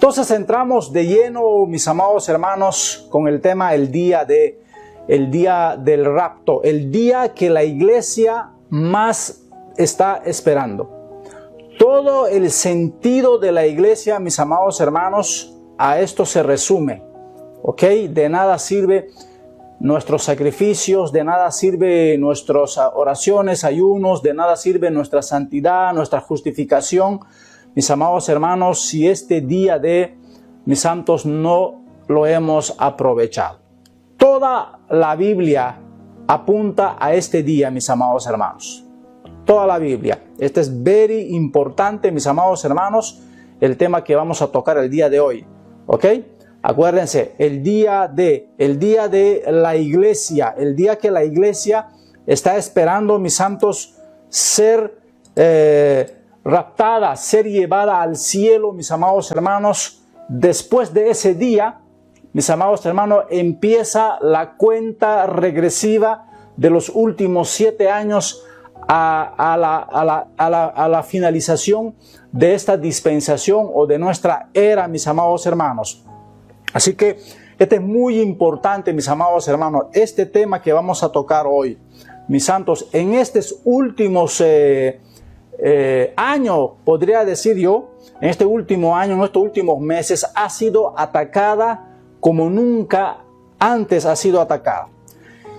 Entonces entramos de lleno, mis amados hermanos, con el tema el día del rapto, el día que la iglesia más está esperando. Todo el sentido de la iglesia, mis amados hermanos, a esto se resume, ¿ok? De nada sirve nuestros sacrificios, de nada sirve nuestras oraciones, ayunos, de nada sirve nuestra santidad, nuestra justificación, mis amados hermanos, si este día de mis santos no lo hemos aprovechado. Toda la Biblia apunta a este día, mis amados hermanos. Toda la Biblia. Este es very importante, mis amados hermanos, el tema que vamos a tocar el día de hoy. ¿Ok? Acuérdense, el día de la iglesia, el día que la iglesia está esperando, mis santos, ser raptada, ser llevada al cielo, mis amados hermanos. Después de ese día, mis amados hermanos, empieza la cuenta regresiva de los últimos 7 años a la finalización de esta dispensación o de nuestra era, mis amados hermanos. Así que este es muy importante, mis amados hermanos, este tema que vamos a tocar hoy, mis santos, en estos últimos año, podría decir yo, en este último año, en estos últimos meses, ha sido atacada como nunca antes ha sido atacada.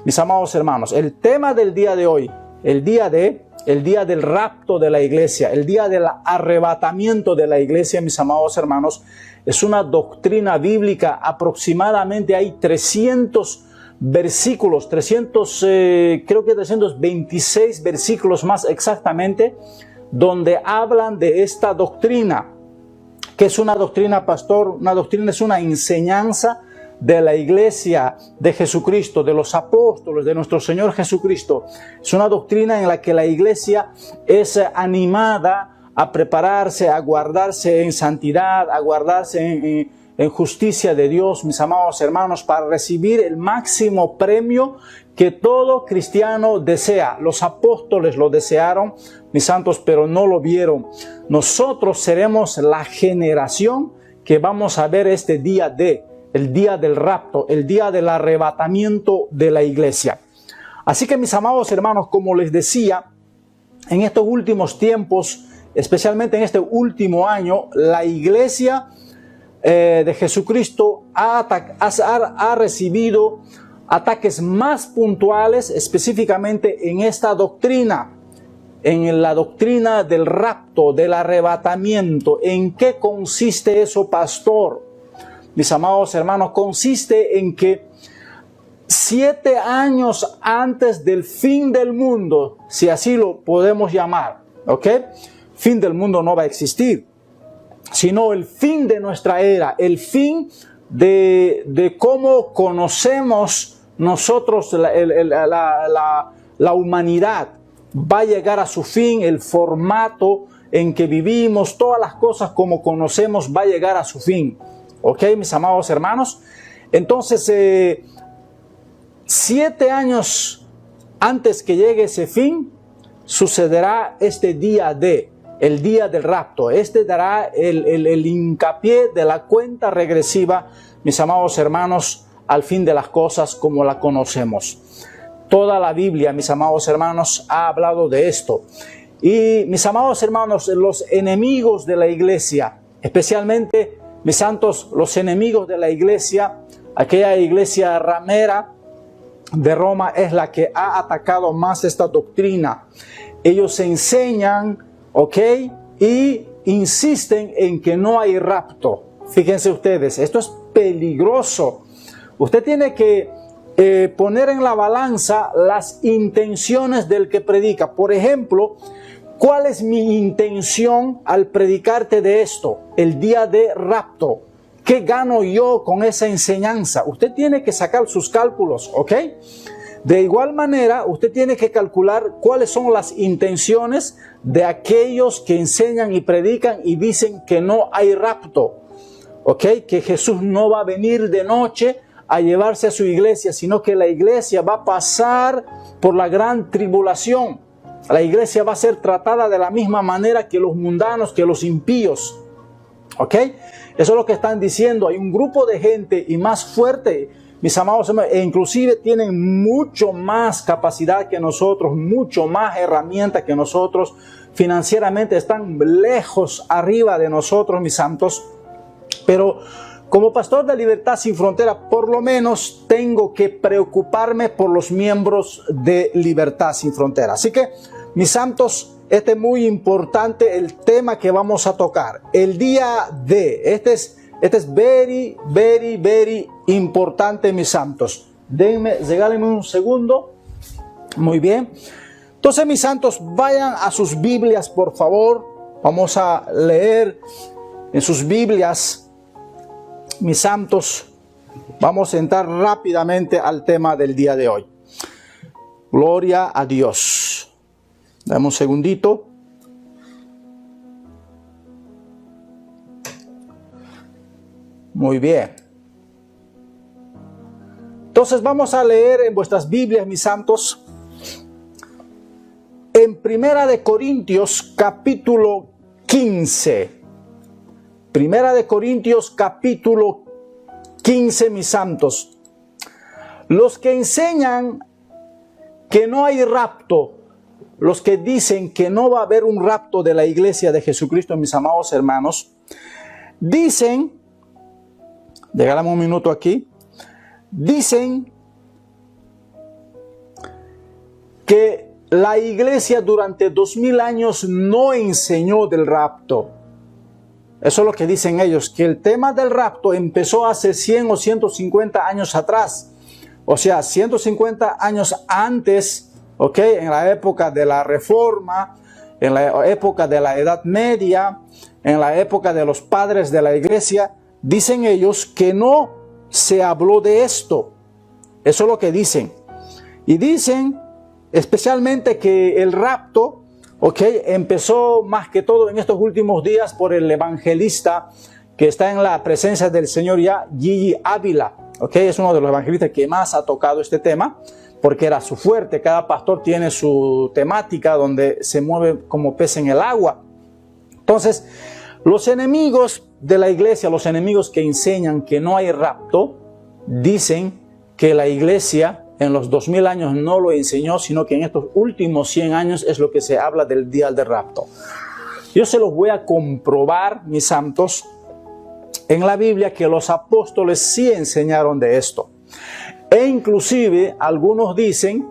Mis amados hermanos, el tema del día de hoy, el día del rapto de la iglesia, el día del arrebatamiento de la iglesia, mis amados hermanos, es una doctrina bíblica. Aproximadamente hay 300 versículos, creo que 326 versículos más exactamente, donde hablan de esta doctrina. ¿Qué es una doctrina, pastor? Una doctrina es una enseñanza de la iglesia de Jesucristo, de los apóstoles, de nuestro Señor Jesucristo. Es una doctrina en la que la iglesia es animada a prepararse, a guardarse en santidad, a guardarse en justicia de Dios, mis amados hermanos, para recibir el máximo premio que todo cristiano desea. Los apóstoles lo desearon, mis santos, pero no lo vieron. Nosotros seremos la generación que vamos a ver este día el día del rapto, el día del arrebatamiento de la iglesia. Así que, mis amados hermanos, como les decía, en estos últimos tiempos, especialmente en este último año, la iglesia de Jesucristo ha recibido ataques más puntuales, específicamente en esta doctrina, en la doctrina del rapto, del arrebatamiento. ¿En qué consiste eso, pastor? Mis amados hermanos, consiste en que 7 años antes del fin del mundo, si así lo podemos llamar, ¿ok? Fin del mundo no va a existir, sino el fin de nuestra era, el fin de cómo conocemos nosotros la humanidad. Va a llegar a su fin, el formato en que vivimos, todas las cosas como conocemos va a llegar a su fin. ¿Ok, mis amados hermanos? Entonces, 7 años antes que llegue ese fin, sucederá este día el día del rapto. Este dará el hincapié de la cuenta regresiva, mis amados hermanos, al fin de las cosas como la conocemos. Toda la Biblia, mis amados hermanos, ha hablado de esto. Y, mis amados hermanos, los enemigos de la iglesia, especialmente, mis santos, los enemigos de la iglesia, aquella iglesia ramera de Roma, es la que ha atacado más esta doctrina. Ellos enseñan, ¿ok? Y insisten en que no hay rapto. Fíjense ustedes, esto es peligroso. Usted tiene que poner en la balanza las intenciones del que predica. Por ejemplo, ¿cuál es mi intención al predicarte de esto? El día de rapto. ¿Qué gano yo con esa enseñanza? Usted tiene que sacar sus cálculos, ¿ok? De igual manera, usted tiene que calcular cuáles son las intenciones de aquellos que enseñan y predican y dicen que no hay rapto, ¿ok? Que Jesús no va a venir de noche a llevarse a su iglesia, sino que la iglesia va a pasar por la gran tribulación. La iglesia va a ser tratada de la misma manera que los mundanos, que los impíos. ¿Ok? Eso es lo que están diciendo. Hay un grupo de gente y más fuerte, mis amados hermanos, e inclusive tienen mucho más capacidad que nosotros, mucho más herramientas que nosotros. Financieramente están lejos arriba de nosotros, mis santos. Pero como pastor de Libertad Sin Frontera, por lo menos tengo que preocuparme por los miembros de Libertad Sin Frontera. Así que, mis santos, este es muy importante el tema que vamos a tocar. El día D. Este es very, very, very importante, mis santos. Regálenme un segundo. Muy bien. Entonces, mis santos, vayan a sus Biblias, por favor. Vamos a leer en sus Biblias. Mis santos, vamos a entrar rápidamente al tema del día de hoy. Gloria a Dios. Dame un segundito. Muy bien. Entonces vamos a leer en vuestras Biblias, mis santos, en Primera de Corintios capítulo 15. Primera de Corintios capítulo 15, mis santos. Los que enseñan que no hay rapto, los que dicen que no va a haber un rapto de la iglesia de Jesucristo, mis amados hermanos, dicen, déjame un minuto aquí, dicen que la iglesia durante 2000 años no enseñó del rapto. Eso es lo que dicen ellos, que el tema del rapto empezó hace 100 o 150 años atrás. O sea, 150 años antes, ¿ok? En la época de la Reforma, en la época de la Edad Media, en la época de los padres de la iglesia, dicen ellos que no se habló de esto. Eso es lo que dicen. Y dicen especialmente que el rapto, ok, empezó más que todo en estos últimos días por el evangelista que está en la presencia del Señor ya, Gigi Ávila. Ok, es uno de los evangelistas que más ha tocado este tema porque era su fuerte. Cada pastor tiene su temática donde se mueve como pez en el agua. Entonces, los enemigos de la iglesia, los enemigos que enseñan que no hay rapto, dicen que la iglesia en los 2000 años no lo enseñó, sino que en estos últimos 100 años es lo que se habla del día del rapto. Yo se los voy a comprobar, mis santos, en la Biblia que los apóstoles sí enseñaron de esto. E inclusive algunos dicen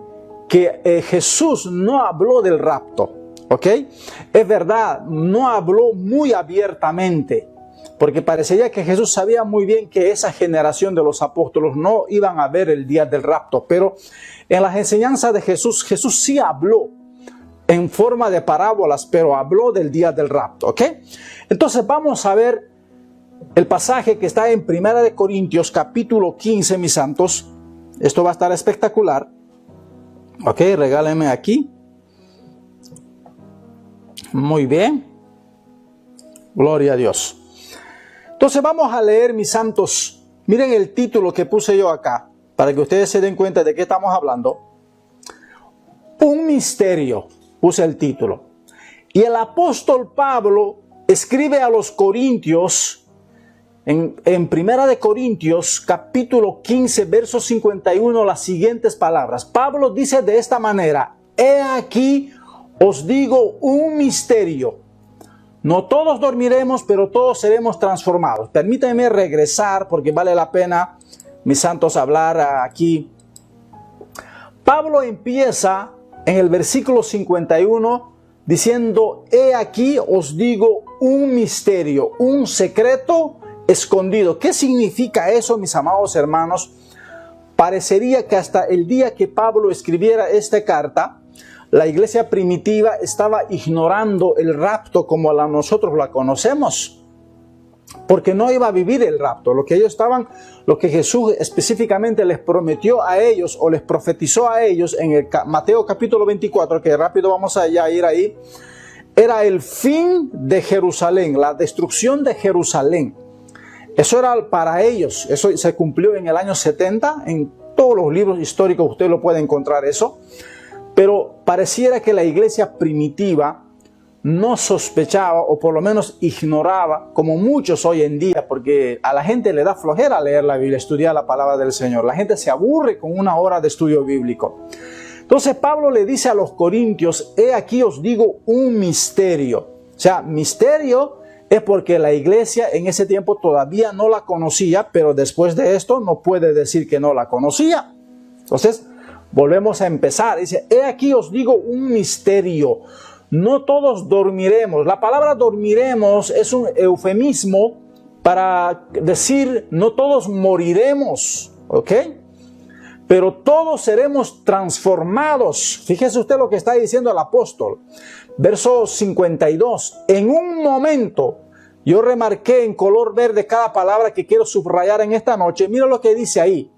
que Jesús no habló del rapto, ¿ok? Es verdad, no habló muy abiertamente, porque parecería que Jesús sabía muy bien que esa generación de los apóstoles no iban a ver el día del rapto, pero en las enseñanzas de Jesús, Jesús sí habló en forma de parábolas, pero habló del día del rapto, ¿ok? Entonces vamos a ver el pasaje que está en Primera de Corintios capítulo 15, mis santos. Esto va a estar espectacular. Ok, regálenme aquí. Muy bien. Gloria a Dios. Entonces vamos a leer, mis santos. Miren el título que puse yo acá, para que ustedes se den cuenta de qué estamos hablando. Un misterio, puse el título. Y el apóstol Pablo escribe a los corintios, en Primera de Corintios, capítulo 15, verso 51, las siguientes palabras. Pablo dice de esta manera: he aquí, os digo un misterio. No todos dormiremos, pero todos seremos transformados. Permítanme regresar, porque vale la pena, mis santos, hablar aquí. Pablo empieza en el versículo 51 diciendo: he aquí, os digo un misterio, un secreto escondido. ¿Qué significa eso, mis amados hermanos? Parecería que hasta el día que Pablo escribiera esta carta, la iglesia primitiva estaba ignorando el rapto como nosotros la conocemos, porque no iba a vivir el rapto. Lo que Jesús específicamente les prometió a ellos o les profetizó a ellos en el Mateo capítulo 24, que rápido vamos a ir ahí, era el fin de Jerusalén, la destrucción de Jerusalén. Eso era para ellos. Eso se cumplió en el año 70. En todos los libros históricos usted lo puede encontrar eso. Pero pareciera que la iglesia primitiva no sospechaba o por lo menos ignoraba, como muchos hoy en día, porque a la gente le da flojera leer la Biblia, estudiar la palabra del Señor. La gente se aburre con una hora de estudio bíblico. Entonces Pablo le dice a los corintios, he aquí os digo un misterio. O sea, misterio es porque la iglesia en ese tiempo todavía no la conocía, pero después de esto no puede decir que no la conocía. Entonces, volvemos a empezar. Dice, he aquí os digo un misterio. No todos dormiremos. La palabra dormiremos es un eufemismo para decir no todos moriremos, ¿ok? Pero todos seremos transformados. Fíjese usted lo que está diciendo el apóstol. Verso 52. En un momento, yo remarqué en color verde cada palabra que quiero subrayar en esta noche. Mira lo que dice ahí.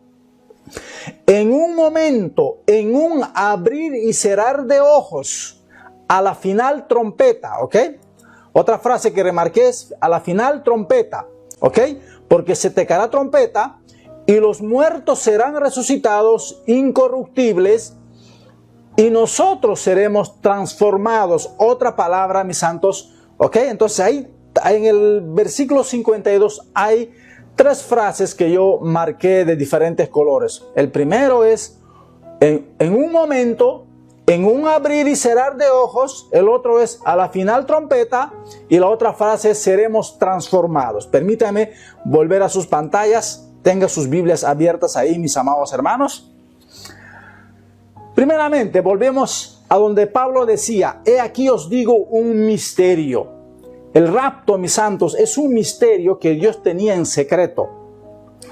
En un momento, en un abrir y cerrar de ojos, a la final trompeta, ¿ok? Otra frase que remarqué es a la final trompeta, ¿ok? Porque se tocará trompeta y los muertos serán resucitados incorruptibles y nosotros seremos transformados. Otra palabra, mis santos, ¿ok? Entonces ahí en el versículo 52 hay tres frases que yo marqué de diferentes colores. El primero es en un momento, en un abrir y cerrar de ojos. El otro es a la final trompeta. Y la otra frase es seremos transformados. Permítanme volver a sus pantallas. Tenga sus Biblias abiertas ahí, mis amados hermanos. Primeramente, volvemos a donde Pablo decía, he aquí os digo un misterio. El rapto, mis santos, es un misterio que Dios tenía en secreto.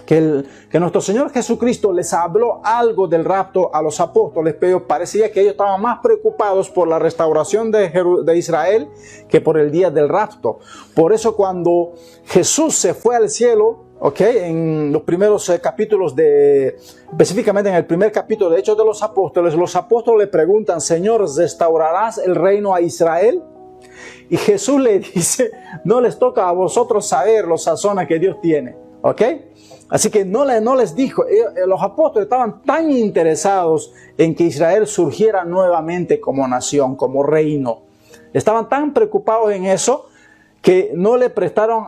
Que nuestro Señor Jesucristo les habló algo del rapto a los apóstoles, pero parecía que ellos estaban más preocupados por la restauración de Israel que por el día del rapto. Por eso cuando Jesús se fue al cielo, en los primeros capítulos específicamente en el primer capítulo de Hechos de los Apóstoles le preguntan, Señor, ¿restaurarás el reino a Israel? Y Jesús le dice, no les toca a vosotros saber los sazones que Dios tiene, ¿ok? Así que no les dijo, los apóstoles estaban tan interesados en que Israel surgiera nuevamente como nación, como reino. Estaban tan preocupados en eso que no le prestaron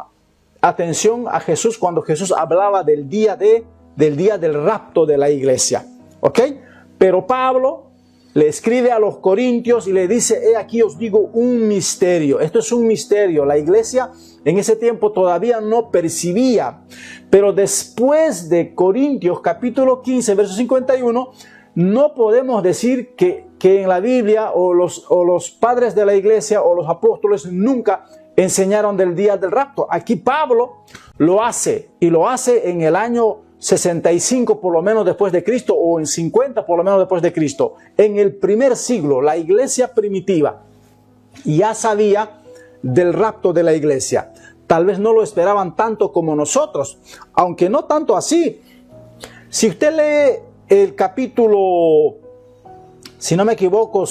atención a Jesús cuando Jesús hablaba del día del rapto de la iglesia, ¿ok? Pero Pablo le escribe a los corintios y le dice, he aquí os digo un misterio. Esto es un misterio. La iglesia en ese tiempo todavía no percibía. Pero después de Corintios capítulo 15, verso 51, no podemos decir que en la Biblia o los padres de la iglesia o los apóstoles nunca enseñaron del día del rapto. Aquí Pablo lo hace y lo hace en el año 65 por lo menos después de Cristo o en 50 por lo menos después de Cristo. En el primer siglo la iglesia primitiva ya sabía del rapto de la iglesia. Tal vez no lo esperaban tanto como nosotros, aunque no tanto así. Si usted lee el capítulo, si no me equivoco,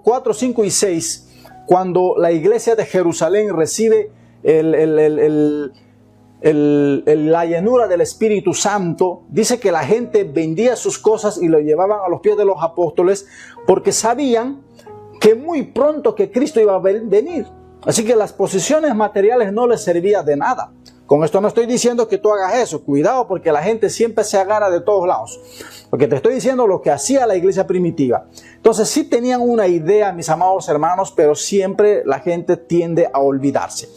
4, 5 y 6, cuando la iglesia de Jerusalén recibe la llenura del Espíritu Santo, dice que la gente vendía sus cosas y lo llevaban a los pies de los apóstoles porque sabían que muy pronto que Cristo iba a venir. Así que las posesiones materiales no les servían de nada. Con esto no estoy diciendo que tú hagas eso. Cuidado, porque la gente siempre se agarra de todos lados. Porque te estoy diciendo lo que hacía la iglesia primitiva. Entonces sí tenían una idea, mis amados hermanos, pero siempre la gente tiende a olvidarse.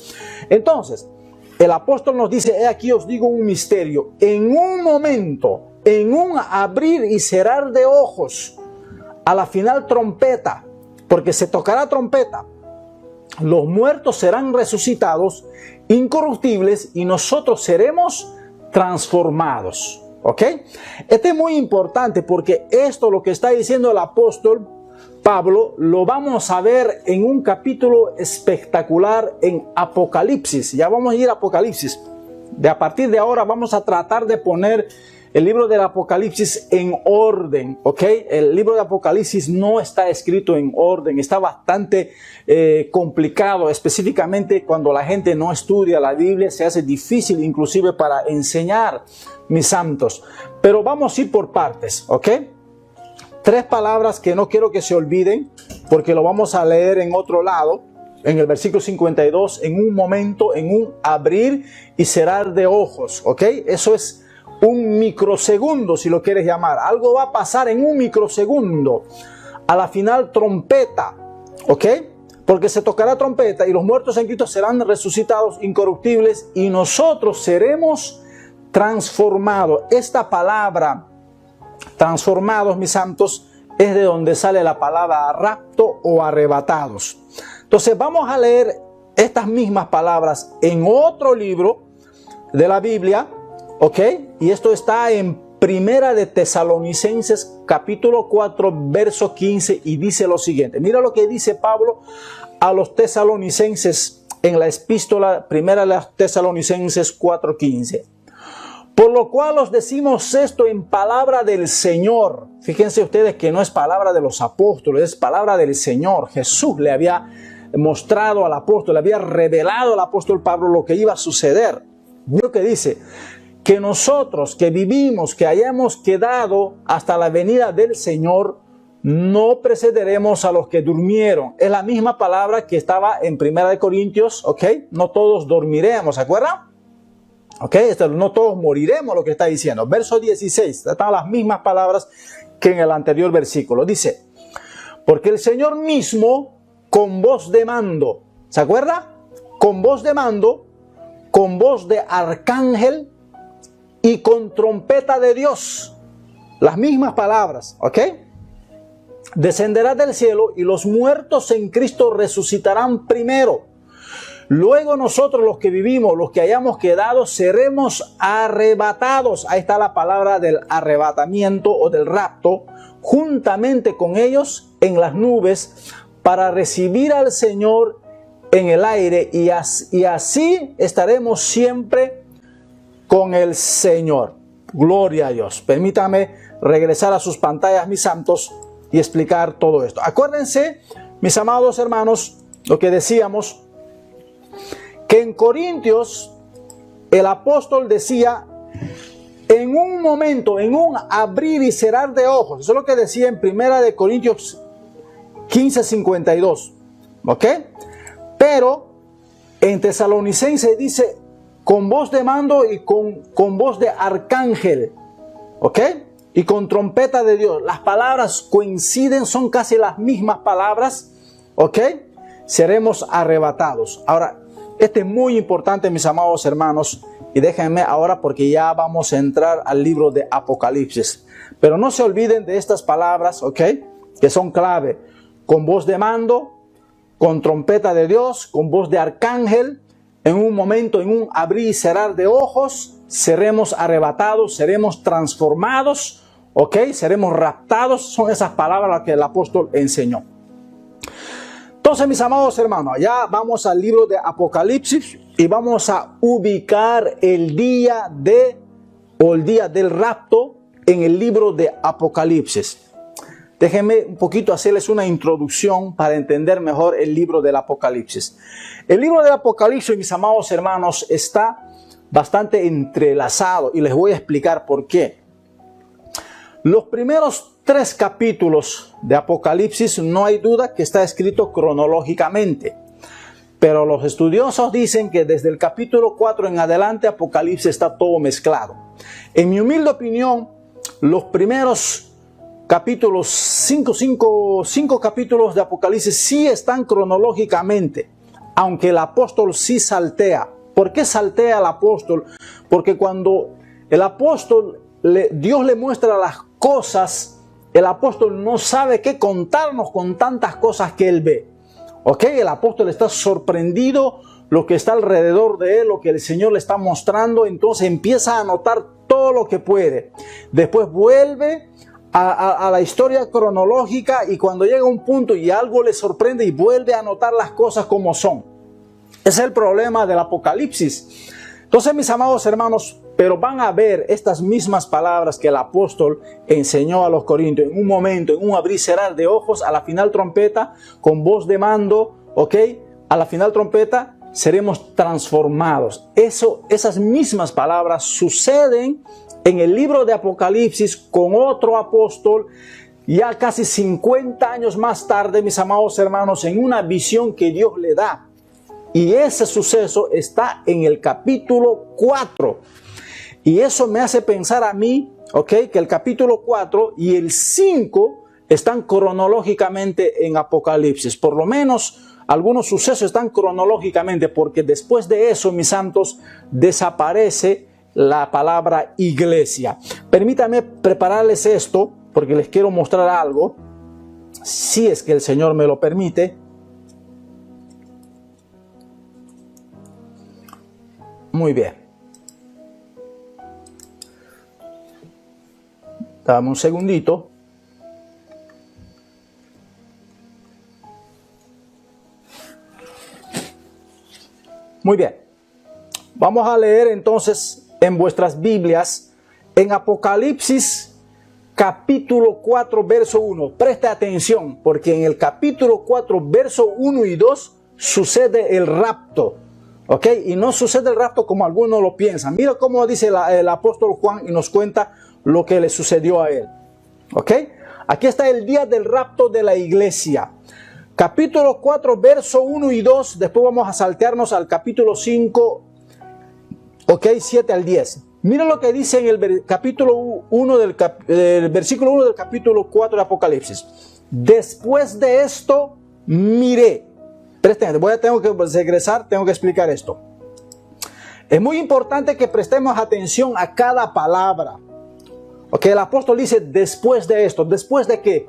Entonces, el apóstol nos dice, he aquí os digo un misterio. En un momento, en un abrir y cerrar de ojos, a la final trompeta, porque se tocará trompeta, los muertos serán resucitados, incorruptibles, y nosotros seremos transformados. ¿Ok? Esto es muy importante porque esto, lo que está diciendo el apóstol Pablo, lo vamos a ver en un capítulo espectacular en Apocalipsis. Ya vamos a ir a Apocalipsis. A partir de ahora vamos a tratar de poner el libro del Apocalipsis en orden, ¿ok? El libro de Apocalipsis no está escrito en orden, está bastante complicado, específicamente cuando la gente no estudia la Biblia, se hace difícil inclusive para enseñar, mis santos. Pero vamos a ir por partes, ¿ok? 3 palabras que no quiero que se olviden, porque lo vamos a leer en otro lado. en el versículo 52, en un momento, en un abrir y cerrar de ojos, ¿ok? Eso es un microsegundo, si lo quieres llamar. Algo va a pasar en un microsegundo. A la final trompeta, ¿ok? Porque se tocará trompeta y los muertos en Cristo serán resucitados incorruptibles y nosotros seremos transformados. Esta palabra, transformados, mis santos, es de donde sale la palabra rapto o arrebatados. Entonces vamos a leer estas mismas palabras en otro libro de la Biblia, ¿ok? Y esto está en Primera de Tesalonicenses, capítulo 4, verso 15, y dice lo siguiente. Mira lo que dice Pablo a los tesalonicenses en la epístola Primera de los Tesalonicenses 4, 15. Por lo cual os decimos esto en palabra del Señor. Fíjense ustedes que no es palabra de los apóstoles, es palabra del Señor. Jesús le había mostrado al apóstol, le había revelado al apóstol Pablo lo que iba a suceder. Mira lo que dice, que nosotros que vivimos, que hayamos quedado hasta la venida del Señor, no precederemos a los que durmieron. Es la misma palabra que estaba en 1 Corintios, ¿ok? No todos dormiremos, ¿se acuerdan? ¿Ok? No todos moriremos, lo que está diciendo. Verso 16, están las mismas palabras que en el anterior versículo. Dice, porque el Señor mismo con voz de mando, ¿se acuerda? Con voz de mando, con voz de arcángel y con trompeta de Dios. Las mismas palabras, ¿ok? Descenderá del cielo y los muertos en Cristo resucitarán primero. Luego nosotros los que vivimos, los que hayamos quedado, seremos arrebatados. Ahí está la palabra del arrebatamiento o del rapto, juntamente con ellos en las nubes para recibir al Señor en el aire y así estaremos siempre con el Señor. Gloria a Dios. Permítame regresar a sus pantallas, mis santos, y explicar todo esto. Acuérdense, mis amados hermanos, lo que decíamos, que en Corintios el apóstol decía en un momento, en un abrir y cerrar de ojos. Eso es lo que decía en 1 Corintios 15:52, ¿ok? Pero en Tesalonicenses dice con voz de mando y con voz de arcángel, ¿ok? Y con trompeta de Dios. Las palabras coinciden, son casi las mismas palabras, ¿ok? Seremos arrebatados. Ahora, este es muy importante, mis amados hermanos, y déjenme ahora porque ya vamos a entrar al libro de Apocalipsis. Pero no se olviden de estas palabras, ¿ok? Que son clave. Con voz de mando, con trompeta de Dios, con voz de arcángel, en un momento, en un abrir y cerrar de ojos, seremos arrebatados, seremos transformados, ¿ok? Seremos raptados. Son esas palabras que el apóstol enseñó. Entonces, mis amados hermanos, ya vamos al libro de Apocalipsis y vamos a ubicar el día del rapto en el libro de Apocalipsis. Déjenme un poquito hacerles una introducción para entender mejor el libro del Apocalipsis. El libro del Apocalipsis, mis amados hermanos, está bastante entrelazado y les voy a explicar por qué. Los primeros 3 capítulos de Apocalipsis no hay duda que está escrito cronológicamente, pero los estudiosos dicen que desde el capítulo 4 en adelante Apocalipsis está todo mezclado. En mi humilde opinión, los primeros capítulos, 5 capítulos de Apocalipsis sí están cronológicamente, aunque el apóstol sí saltea. ¿Por qué saltea el apóstol? Porque cuando el apóstol, Dios le muestra las cosas, el apóstol no sabe qué contarnos con tantas cosas que él ve. ¿Ok? El apóstol está sorprendido lo que está alrededor de él, lo que el Señor le está mostrando, entonces empieza a anotar todo lo que puede. Después vuelve a la historia cronológica y cuando llega a un punto y algo le sorprende y vuelve a anotar las cosas como son. Ese es el problema del Apocalipsis. Entonces, mis amados hermanos, pero van a ver estas mismas palabras que el apóstol enseñó a los corintios en un momento, en un abrir y cerrar de ojos, a la final trompeta, con voz de mando, ¿ok? A la final trompeta seremos transformados. Esas mismas palabras suceden en el libro de Apocalipsis con otro apóstol ya casi 50 años más tarde, mis amados hermanos, en una visión que Dios le da. Y ese suceso está en el capítulo 4. Y eso me hace pensar a mí, que el capítulo 4 y el 5 están cronológicamente en Apocalipsis. Por lo menos algunos sucesos están cronológicamente, porque después de eso, mis santos, desaparece la palabra iglesia. Permítanme prepararles esto, porque les quiero mostrar algo, si es que el Señor me lo permite. Muy bien. Dame un segundito. Muy bien. Vamos a leer entonces en vuestras Biblias, en Apocalipsis capítulo 4, verso 1. Preste atención, porque en el capítulo 4, verso 1 y 2 sucede el rapto. Y no sucede el rapto como algunos lo piensan. Mira cómo dice el apóstol Juan y nos cuenta lo que le sucedió a él. Aquí está el día del rapto de la iglesia. Capítulo 4, verso 1 y 2. Después vamos a saltearnos al capítulo 5, 7 al 10. Mira lo que dice en el capítulo 1 del versículo 1 del capítulo 4 de Apocalipsis. Después de esto miré. Presten, tengo que regresar, tengo que explicar esto. Es muy importante que prestemos atención a cada palabra. El apóstol dice después de esto. ¿Después de qué?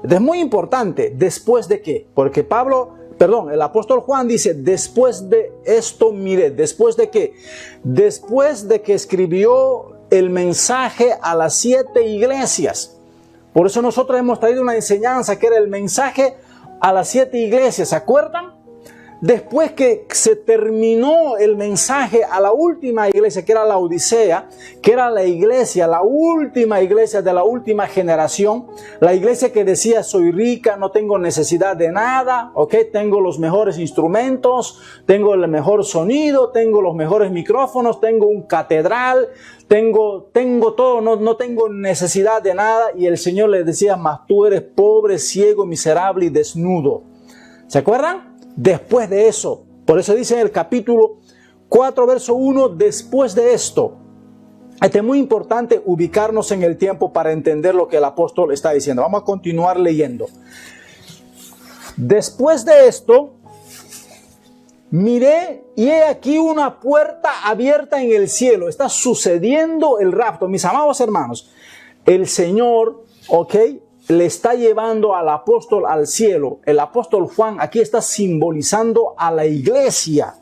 Es muy importante. ¿Después de qué? Porque el apóstol Juan dice después de esto miré. ¿Después de qué? Después de que escribió el mensaje a las 7 iglesias. Por eso nosotros hemos traído una enseñanza que era el mensaje a las 7 iglesias, ¿se acuerdan? Después que se terminó el mensaje a la última iglesia, que era la Odisea, que era la iglesia, la última iglesia de la última generación, la iglesia que decía soy rica, no tengo necesidad de nada, tengo los mejores instrumentos, tengo el mejor sonido, tengo los mejores micrófonos, tengo un catedral, tengo todo, no tengo necesidad de nada. Y el Señor les decía, mas tú eres pobre, ciego, miserable y desnudo. ¿Se acuerdan? Después de eso, por eso dice en el capítulo 4, verso 1, después de esto. Es muy importante ubicarnos en el tiempo para entender lo que el apóstol está diciendo. Vamos a continuar leyendo. Después de esto, miré y he aquí una puerta abierta en el cielo. Está sucediendo el rapto. Mis amados hermanos, el Señor, le está llevando al apóstol al cielo. El apóstol Juan aquí está simbolizando a la iglesia.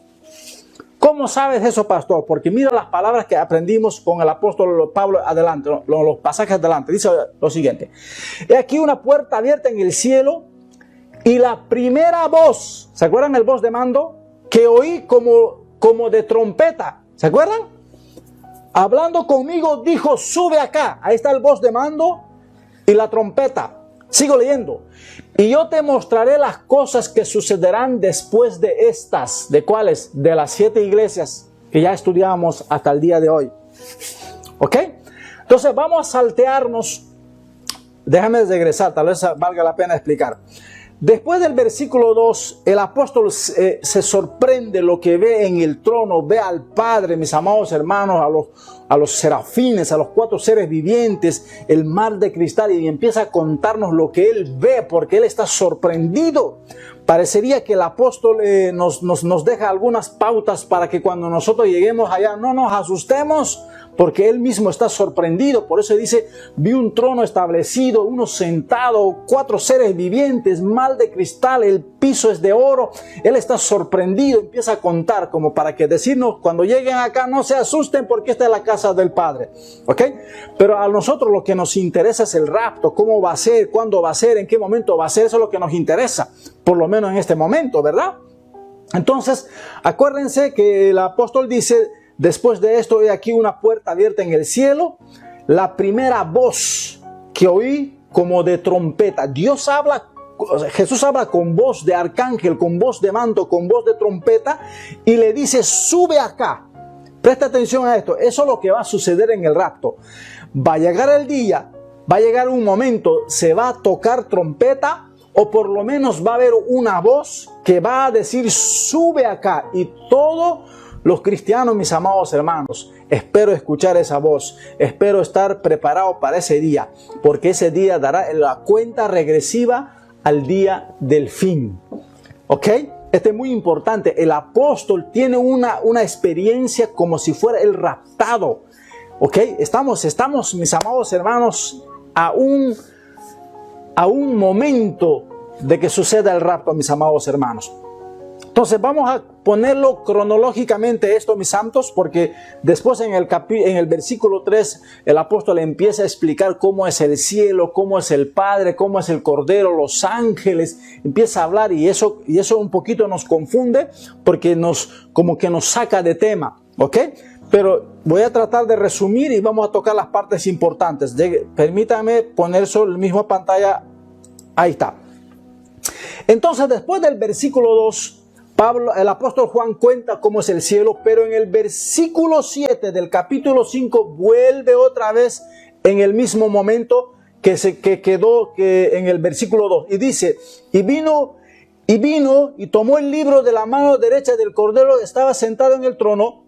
¿Cómo sabes eso, pastor? Porque mira las palabras que aprendimos con el apóstol Pablo adelante, los pasajes adelante. Dice lo siguiente. He aquí una puerta abierta en el cielo y la primera voz, ¿se acuerdan el voz de mando? Que oí como de trompeta, ¿se acuerdan? Hablando conmigo dijo, sube acá. Ahí está el voz de mando y la trompeta. Sigo leyendo. Y yo te mostraré las cosas que sucederán después de estas. ¿De cuáles? De las 7 iglesias que ya estudiamos hasta el día de hoy. Entonces vamos a saltearnos. Déjame regresar, tal vez valga la pena explicar. Después del versículo 2, el apóstol se sorprende lo que ve en el trono, ve al Padre, mis amados hermanos, a los serafines, a los 4 seres vivientes, el mar de cristal, y empieza a contarnos lo que él ve, porque él está sorprendido. Parecería que el apóstol nos deja algunas pautas para que cuando nosotros lleguemos allá no nos asustemos, porque él mismo está sorprendido. Por eso dice, vi un trono establecido, uno sentado, 4 seres vivientes, mar de cristal, el piso es de oro. Él está sorprendido, empieza a contar como para que decirnos, cuando lleguen acá no se asusten porque esta es la casa del Padre. Pero a nosotros lo que nos interesa es el rapto, cómo va a ser, cuándo va a ser, en qué momento va a ser. Eso es lo que nos interesa, por lo menos en este momento, ¿verdad? Entonces, acuérdense que el apóstol dice, después de esto, he aquí una puerta abierta en el cielo. La primera voz que oí como de trompeta. Jesús habla con voz de arcángel, con voz de mando, con voz de trompeta, y le dice, sube acá. Presta atención a esto. Eso es lo que va a suceder en el rapto. Va a llegar el día va a llegar un momento, se va a tocar trompeta, o por lo menos va a haber una voz que va a decir, sube acá. Y todos los cristianos, mis amados hermanos, espero escuchar esa voz, espero estar preparado para ese día, porque ese día dará la cuenta regresiva al día del fin. ¿Ok? Este es muy importante. El apóstol tiene una experiencia como si fuera el raptado. ¿Ok? Estamos, mis amados hermanos, a un momento de que suceda el rapto, mis amados hermanos. Entonces vamos a ponerlo cronológicamente esto, mis santos, porque después en el versículo 3 el apóstol empieza a explicar cómo es el cielo, cómo es el Padre, cómo es el Cordero, los ángeles, empieza a hablar y eso un poquito nos confunde porque como que nos saca de tema, ¿ok? Pero voy a tratar de resumir y vamos a tocar las partes importantes. Permítame poner sobre la misma pantalla. Ahí está. Entonces, después del versículo 2, el apóstol Juan cuenta cómo es el cielo, pero en el versículo 7 del capítulo 5 vuelve otra vez en el mismo momento que quedó en el versículo 2. Y dice, y vino y tomó el libro de la mano derecha del Cordero, estaba sentado en el trono.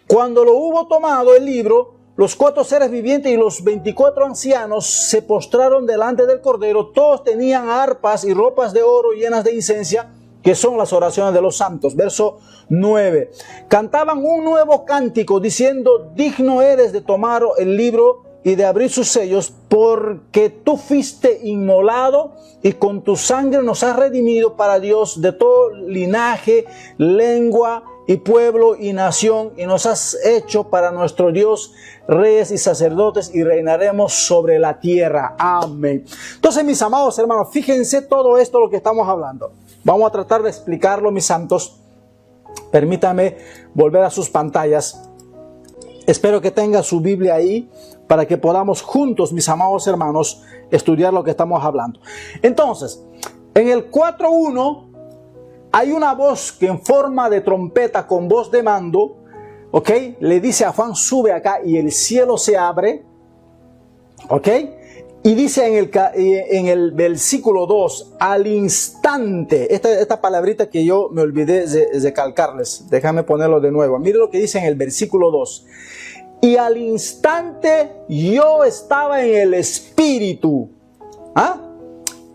Cuando lo hubo tomado el libro, los 4 seres vivientes y los 24 ancianos se postraron delante del Cordero. Todos tenían arpas y ropas de oro llenas de incienso, que son las oraciones de los santos. Verso 9. Cantaban un nuevo cántico diciendo, digno eres de tomar el libro y de abrir sus sellos, porque tú fuiste inmolado y con tu sangre nos has redimido para Dios de todo linaje, lengua y pueblo y nación, y nos has hecho para nuestro Dios reyes y sacerdotes, y reinaremos sobre la tierra. Amén. Entonces, mis amados hermanos, fíjense todo esto lo que estamos hablando. Vamos a tratar de explicarlo, mis santos. Permítame volver a sus pantallas. Espero que tenga su Biblia ahí para que podamos juntos, mis amados hermanos, estudiar lo que estamos hablando. Entonces, en el 4.1 hay una voz que en forma de trompeta con voz de mando, ¿ok? Le dice a Juan, sube acá, y el cielo se abre, ¿ok? Y dice en el versículo 2, al instante, esta palabrita que yo me olvidé de calcarles, déjame ponerlo de nuevo. Mire lo que dice en el versículo 2. Y al instante yo estaba en el Espíritu. ¿Ah?